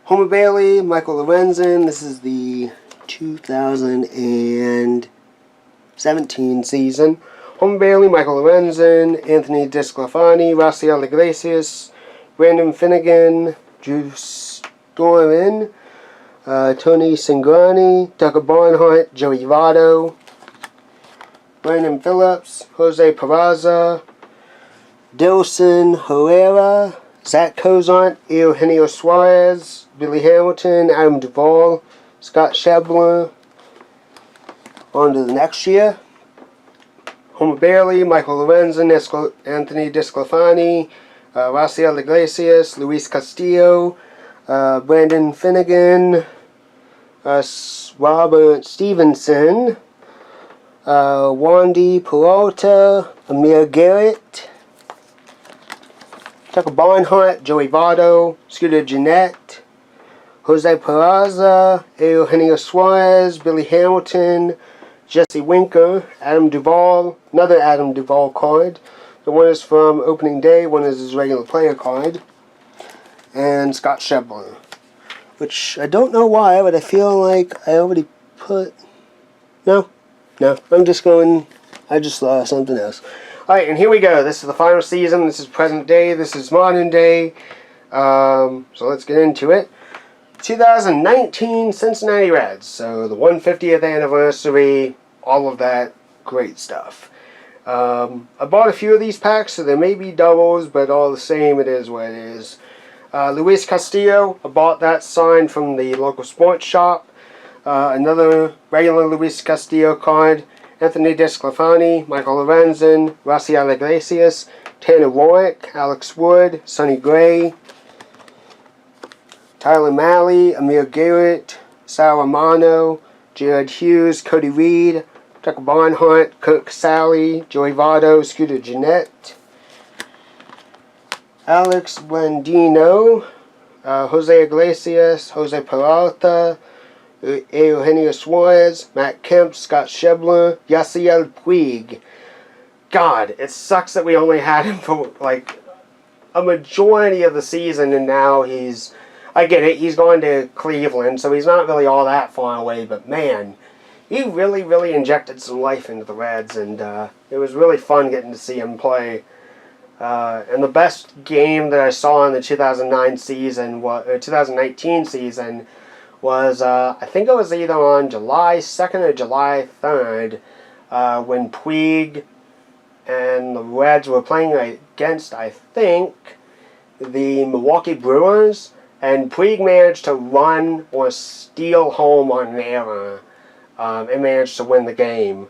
Homer Bailey, Michael Lorenzen, this is the 2017 season. Homer Bailey, Michael Lorenzen, Anthony DeSclafani, Raciel Iglesias, Brandon Finnegan, Drew Storeman, Tony Cingrani, Tucker Barnhart, Joey Votto, Brandon Phillips, Jose Peraza, Dilson Herrera, Zach Cozart, Eugenio Suarez, Billy Hamilton, Adam Duvall, Scott Schebler. On to the next year. Homer Bailey, Michael Lorenzen, Anthony DeSclafani, Raciel Iglesias, Luis Castillo, Brandon Finnegan, Robert Stevenson, Wandy Peralta, Amir Garrett, Tucker Barnhart, Joey Votto, Scooter Gennett, Jose Peraza, Eugenio Suarez, Billy Hamilton, Jesse Winker, Adam Duvall, another Adam Duvall card. The one is from opening day, one is his regular player card, and Scott Schebler. Which I don't know why, but I feel like I already put... No, I'm just going... I just saw something else. Alright, and here we go. This is the final season. This is present day. This is modern day. So let's get into it. 2019 Cincinnati Reds. So the 150th anniversary, all of that great stuff. I bought a few of these packs, so there may be doubles, but all the same, it is what it is. Luis Castillo, I bought that signed from the local sports shop. Another regular Luis Castillo card. Anthony DeSclafani, Michael Lorenzen, Raciel Iglesias, Tanner Roark, Alex Wood, Sonny Gray, Tyler Malley, Amir Garrett, Sal Romano, Jared Hughes, Cody Reed, Tucker Barnhart, Kirk Sally, Joey Votto, Scooter Gennett, Alex Blandino, Jose Iglesias, Jose Peralta, Eugenio Suarez, Matt Kemp, Scott Schebler, Yasiel Puig. God, it sucks that we only had him for like a majority of the season, and now he's... I get it, he's going to Cleveland, so he's not really all that far away, but man, he really injected some life into the Reds, and it was really fun getting to see him play. And the best game that I saw in the 2019 season was, I think it was either on July 2nd or July 3rd, when Puig and the Reds were playing against, I think, the Milwaukee Brewers, and Puig managed to run or steal home on an error and managed to win the game.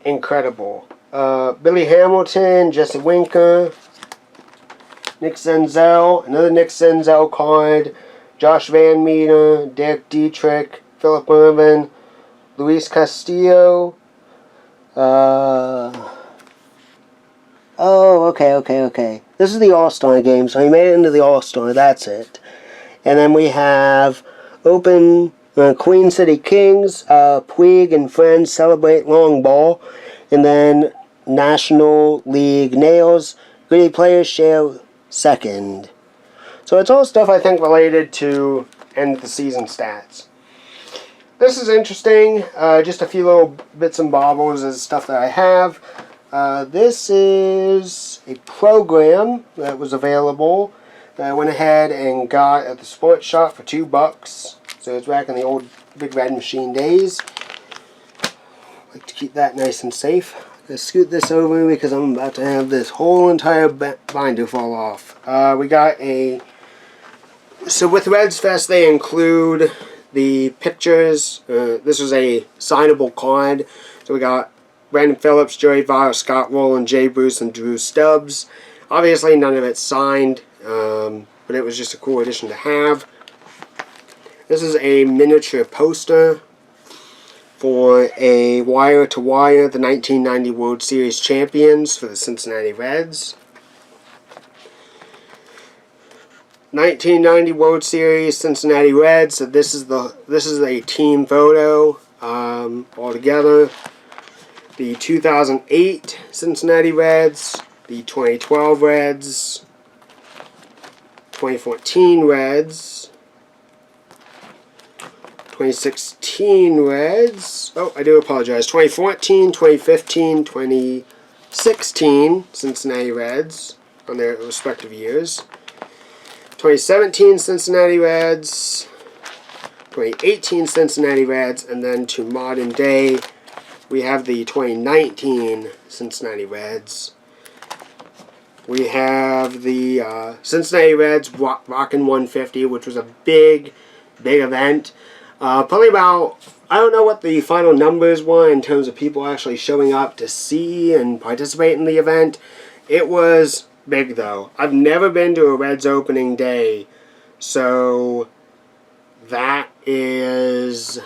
Incredible. Billy Hamilton, Jesse Winker, Nick Senzel, another Nick Senzel card, Josh Van Meter, Derek Dietrich, Philip Irvin, Luis Castillo. Oh, okay. This is the All-Star game, so he made it into the All-Star. That's it. And then we have Open Queen City Kings, Puig and friends celebrate long ball. And then National League Nails, gritty players share second. So it's all stuff I think related to end of the season stats. This is interesting. Just a few little bits and bobbles is stuff that I have. This is a program that was available that I went ahead and got at the sports shop for $2. So it's back in the old Big Red Machine days. I like to keep that nice and safe. Let's scoot this over because I'm about to have this whole entire binder fall off. We got a... So with Reds Fest they include the pictures. This is a signable card. So we got Brandon Phillips, Joey Votto, Scott Rowland, Jay Bruce, and Drew Stubbs. Obviously none of it's signed, but it was just a cool addition to have. This is a miniature poster for a wire-to-wire, the 1990 World Series champions for the Cincinnati Reds. 1990 World Series Cincinnati Reds. So this is a team photo all together. The 2008 Cincinnati Reds, the 2012 Reds, 2014 Reds, 2016 Reds, oh, I do apologize, 2014, 2015, 2016 Cincinnati Reds on their respective years, 2017 Cincinnati Reds, 2018 Cincinnati Reds, and then to modern day, we have the 2019 Cincinnati Reds. We have the Cincinnati Reds Rockin' 150, which was a big event. Probably about, I don't know what the final numbers were in terms of people actually showing up to see and participate in the event. It was big though. I've never been to a Reds opening day, so that is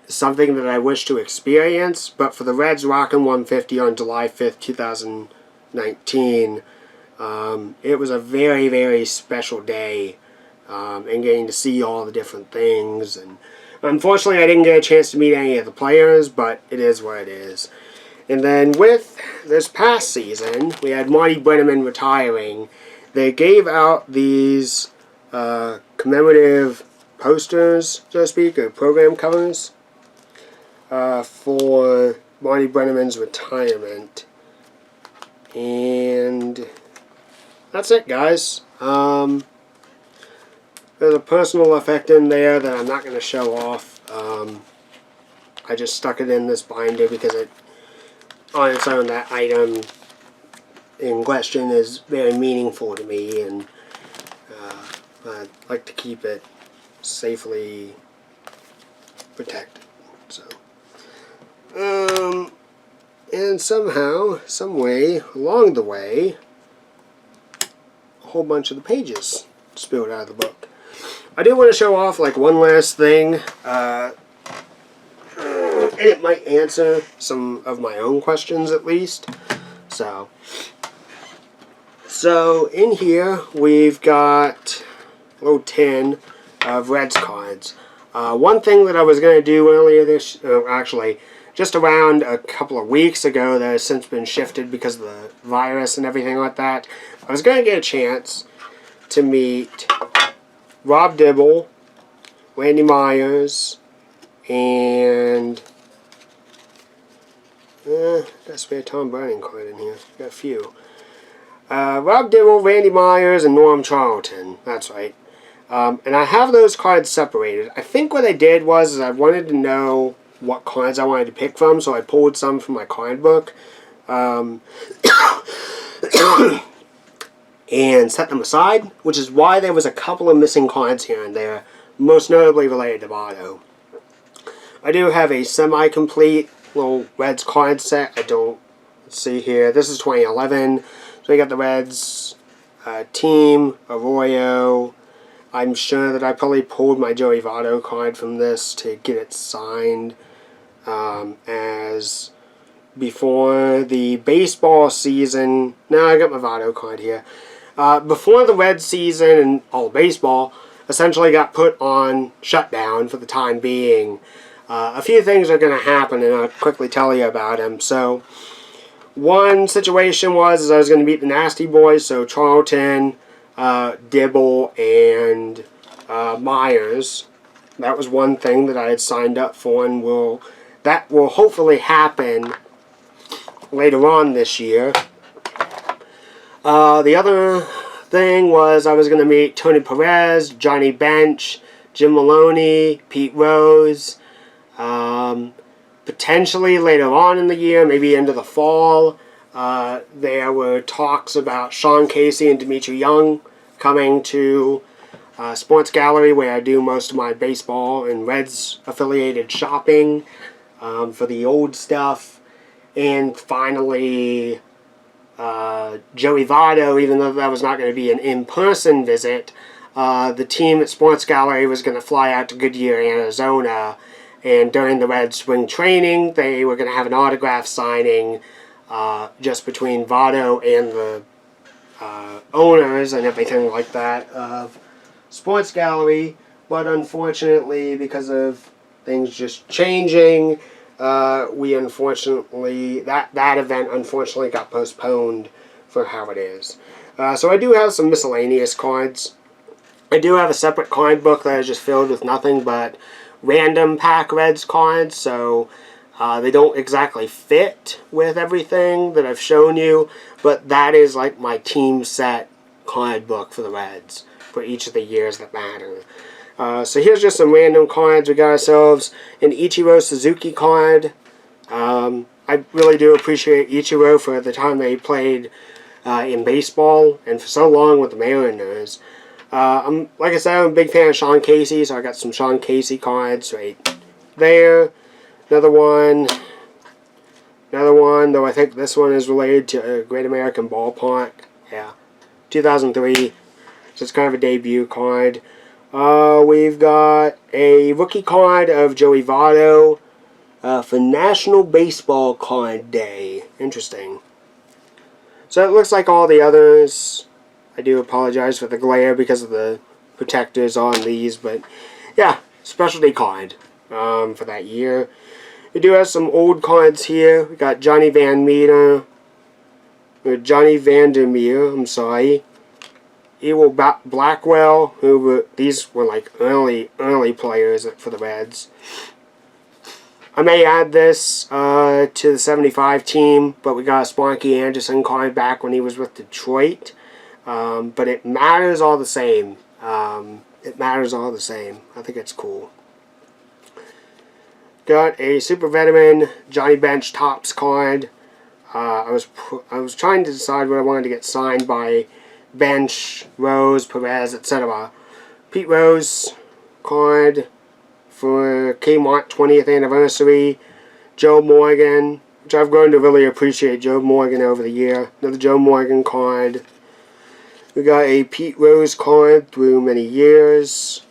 something that I wish to experience. But for the Reds Rockin' 150 on July 5th, 2019, it was a very special day, and getting to see all the different things. And unfortunately I didn't get a chance to meet any of the players, but it is what it is. And then with this past season, we had Marty Brennaman retiring. They gave out these commemorative posters, so to speak, or program covers, for Marty Brennaman's retirement. And that's it, guys. There's a personal effect in there that I'm not going to show off. I just stuck it in this binder because it, on its own, that item in question is very meaningful to me, and I'd like to keep it safely protected. So, and somehow, some way, along the way, a whole bunch of the pages spilled out of the book. I do want to show off like one last thing, and it might answer some of my own questions at least. So in here we've got a little tin of Reds cards. One thing that I was going to do earlier this, actually, just around a couple of weeks ago that has since been shifted because of the virus and everything like that, I was going to get a chance to meet Rob Dibble, Randy Myers, and got a spare Tom Browning card in here. Got a few. Rob Dibble, Randy Myers, and Norm Charlton. That's right. And I have those cards separated. I think what I did was I wanted to know what cards I wanted to pick from, so I pulled some from my card book and set them aside, which is why there was a couple of missing cards here and there, most notably related to Votto. I do have a semi-complete little Reds card set. I don't see here. This is 2011. So we got the Reds team, Arroyo, I'm sure that I probably pulled my Joey Votto card from this to get it signed, as before the baseball season. No, I got my Votto card here. Before the Reds season and all baseball essentially got put on shutdown for the time being, a few things are going to happen, and I'll quickly tell you about them. So, one situation was I was going to meet the Nasty Boys, so Charlton, Dibble, and Myers. That was one thing that I had signed up for, and that will hopefully happen later on this year. The other thing was I was going to meet Tony Perez, Johnny Bench, Jim Maloney, Pete Rose. Potentially later on in the year, maybe into the fall, there were talks about Sean Casey and Dimitri Young coming to Sports Gallery, where I do most of my baseball and Reds affiliated shopping for the old stuff. And finally, Joey Votto, even though that was not going to be an in-person visit, the team at Sports Gallery was going to fly out to Goodyear, Arizona, and during the Reds spring training, they were going to have an autograph signing just between Votto and the owners and everything like that of Sports Gallery. But unfortunately, because of things just changing, that event unfortunately got postponed for how it is. So I do have some miscellaneous cards. I do have a separate card book that is just filled with nothing but random pack Reds cards, so they don't exactly fit with everything that I've shown you, but that is like my team set card book for the Reds for each of the years that matter. So here's just some random cards. We got ourselves an Ichiro Suzuki card. I really do appreciate Ichiro for the time they played in baseball and for so long with the Mariners. Like I said, I'm a big fan of Sean Casey, so I got some Sean Casey cards right there. Another one, though I think this one is related to Great American Ballpark. Yeah, 2003. So it's kind of a debut card. We've got a rookie card of Joey Votto for National Baseball Card Day. Interesting. So it looks like all the others. I do apologize for the glare because of the protectors on these, but yeah, specialty card for that year. We do have some old cards here. We got Johnny Vandermeer, I'm sorry. Ewell Blackwell, these were like early players for the Reds. I may add this to the 75 team, but we got a Sparky Anderson card back when he was with Detroit. But it matters all the same. I think it's cool. Got a super veteran Johnny Bench Topps card. I was trying to decide what I wanted to get signed by Bench, Rose, Perez, etc. Pete Rose card for Kmart 20th anniversary. Joe Morgan, which I've grown to really appreciate Joe Morgan over the year. Another Joe Morgan card. We got a Pete Rose card through many years.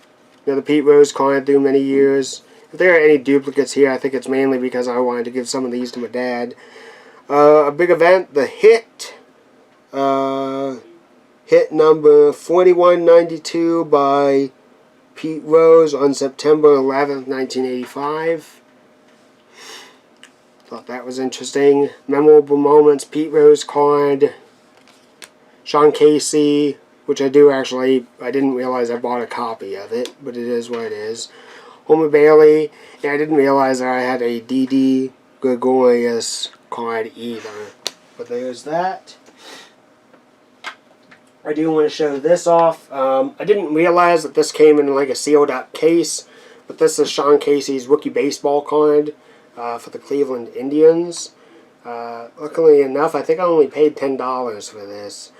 Another Pete Rose card through many years. If there are any duplicates here, I think it's mainly because I wanted to give some of these to my dad. A big event, the hit. Hit number 4192 by Pete Rose on September 11th, 1985. Thought that was interesting. Memorable moments, Pete Rose card. Sean Casey, which I didn't realize I bought a copy of it, but it is what it is. Homer Bailey, and I didn't realize that I had a D.D. Gregorius card either. But there's that. I do want to show this off. I didn't realize that this came in like a sealed up case, but this is Sean Casey's rookie baseball card for the Cleveland Indians. Luckily enough, I think I only paid $10 for this.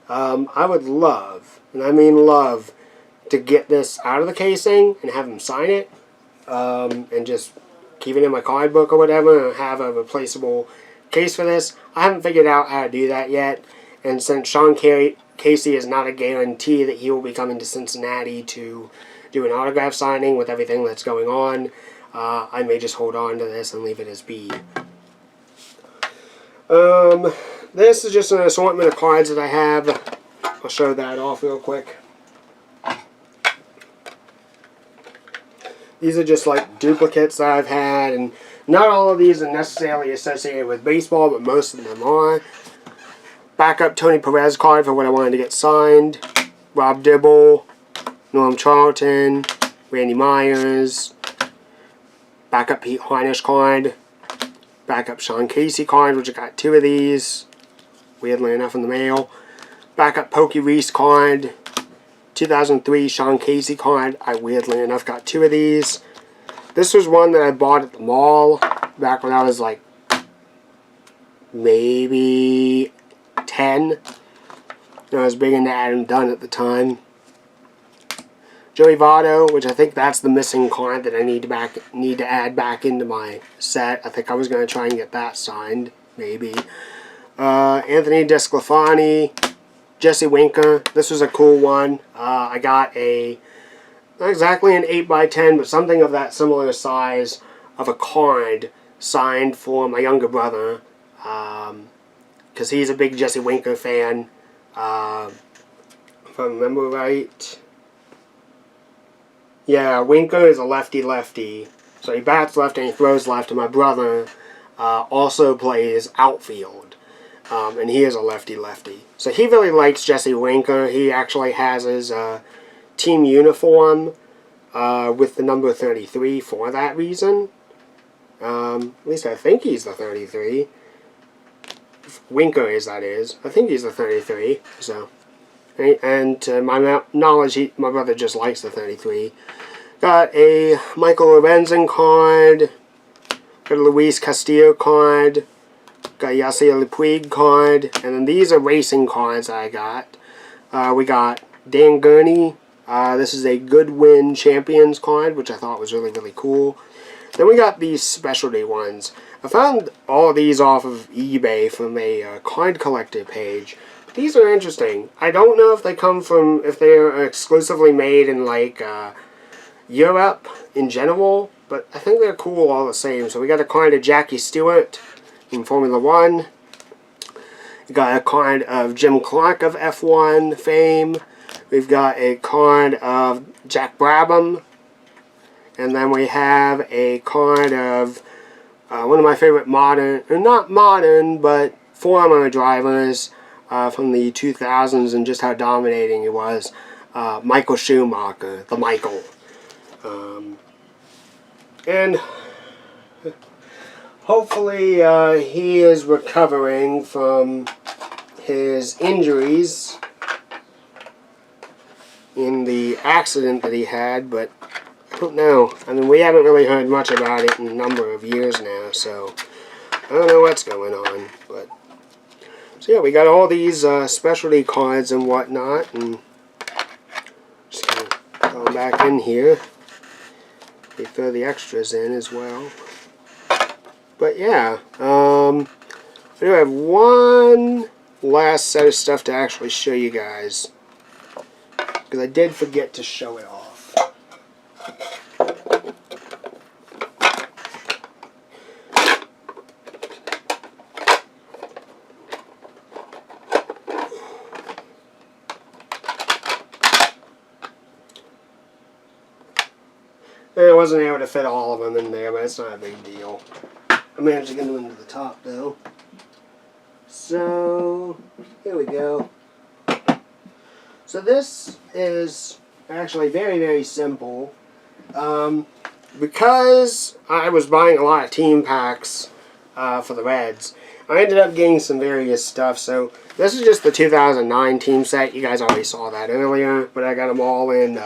I would love, and I mean love, to get this out of the casing and have him sign it, and just keep it in my card book or whatever, and have a replaceable case for this. I haven't figured out how to do that yet, and since Sean Casey is not a guarantee that he will be coming to Cincinnati to do an autograph signing with everything that's going on. I may just hold on to this and leave it as B. This is just an assortment of cards that I have. I'll show that off real quick. These are just like duplicates that I've had, and not all of these are necessarily associated with baseball, but most of them are. Backup Tony Perez card for what I wanted to get signed. Rob Dibble, Norm Charlton, Randy Myers. Backup Pete Harnisch card. Backup Sean Casey card, which I got 2 of these. Weirdly enough in the mail. Backup Pokey Reese card. 2003 Sean Casey card. I weirdly enough got 2 of these. This was one that I bought at the mall back when I was like maybe 10. I was big into Adam Dunn at the time. Joey Votto, which I think that's the missing card that I need to add back into my set. I think I was going to try and get that signed, maybe. Anthony DeSclafani, Jesse Winker. This was a cool one. I got not exactly an 8x10, but something of that similar size of a card signed for my younger brother. Because he's a big Jesse Winker fan. If I remember right. Yeah, Winker is a lefty-lefty. So he bats left and he throws left. And my brother also plays outfield. And he is a lefty-lefty. So he really likes Jesse Winker. He actually has his team uniform with the number 33 for that reason. At least I think he's the 33. Winker is, that is. I think he's the 33. So, and to my knowledge, my brother just likes the 33. Got a Michael Lorenzen card. Got a Luis Castillo card. Got a Yasiel Puig card. And then these are racing cards I got. We got Dan Gurney. This is a Goodwin Champions card, which I thought was really, really cool. Then we got these specialty ones. I found all of these off of eBay from a card collector page. These are interesting. I don't know if they come from, if they're exclusively made in like Europe in general, but I think they're cool all the same. So we got a card of Jackie Stewart in Formula One. We got a card of Jim Clark of F1 fame. We've got a card of Jack Brabham. And then we have a card of one of my favorite modern, or not modern, but former drivers from the 2000s and just how dominating he was. Michael Schumacher, the Michael. And hopefully he is recovering from his injuries in the accident that he had, but I don't know. I mean, we haven't really heard much about it in a number of years now, so I don't know what's going on. But so yeah, we got all these specialty cards and whatnot, and just gonna throw them back in here. They throw the extras in as well. But yeah, I do have one last set of stuff to actually show you guys, because I did forget to show it off. I wasn't able to fit all of them in there, but it's not a big deal. I managed to get them into the top, though. So, here we go. So this is actually very, very simple. Because I was buying a lot of team packs for the Reds, I ended up getting some various stuff. So this is just the 2009 team set. You guys already saw that earlier, but I got them all in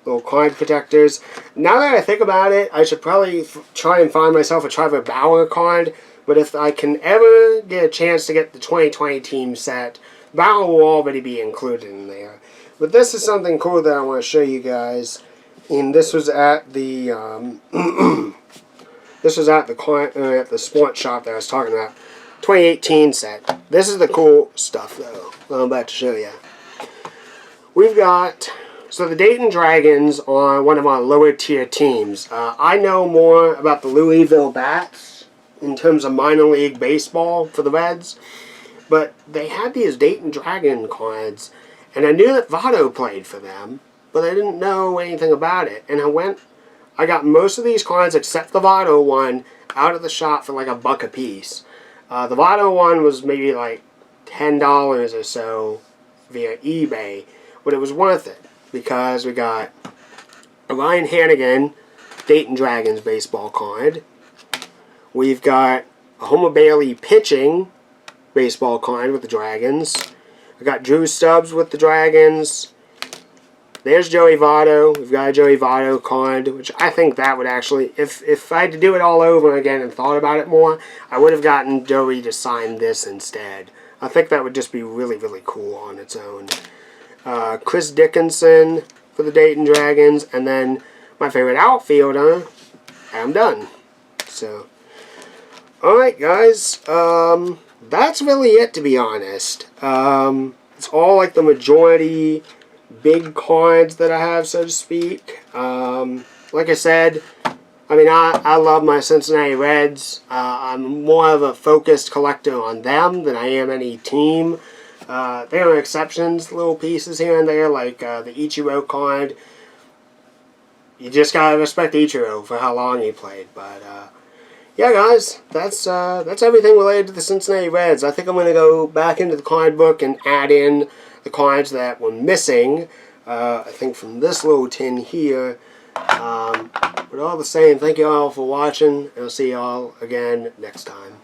little card protectors. Now that I think about it, I should probably try and find myself a Trevor Bauer card. But if I can ever get a chance to get the 2020 team set, Bauer will already be included in there. But this is something cool that I want to show you guys. And this was at the this was at the sports shop that I was talking about. 2018 set. This is the cool stuff, though, I'm about to show you. We've got, so the Dayton Dragons are one of our lower tier teams. I know more about the Louisville Bats in terms of minor league baseball for the Reds, but they had these Dayton Dragon cards, and I knew that Votto played for them, but I didn't know anything about it. And I got most of these cards except the Votto one out of the shop for like $1 a piece. The Votto one was maybe like $10 or so via eBay, but it was worth it because we got a Ryan Hannigan Dayton Dragons baseball card. We've got a Homer Bailey pitching baseball card with the Dragons. We got Drew Stubbs with the Dragons. There's Joey Votto. We've got a Joey Votto card, which I think that would actually, if I had to do it all over again and thought about it more, I would have gotten Joey to sign this instead. I think that would just be really, really cool on its own. Chris Dickinson for the Dayton Dragons, and then my favorite outfielder, I'm done. So, alright guys, that's really it, to be honest. It's all like the majority big cards that I have, so to speak. Like I said, I mean, I love my Cincinnati Reds. I'm more of a focused collector on them than I am any team. There are exceptions, little pieces here and there, like the Ichiro card. You just gotta respect Ichiro for how long he played. But yeah, guys, that's everything related to the Cincinnati Reds. I think I'm gonna go back into the card book and add in the cards that were missing. I think from this little tin here. But all the same, thank you all for watching, and I'll see you all again next time.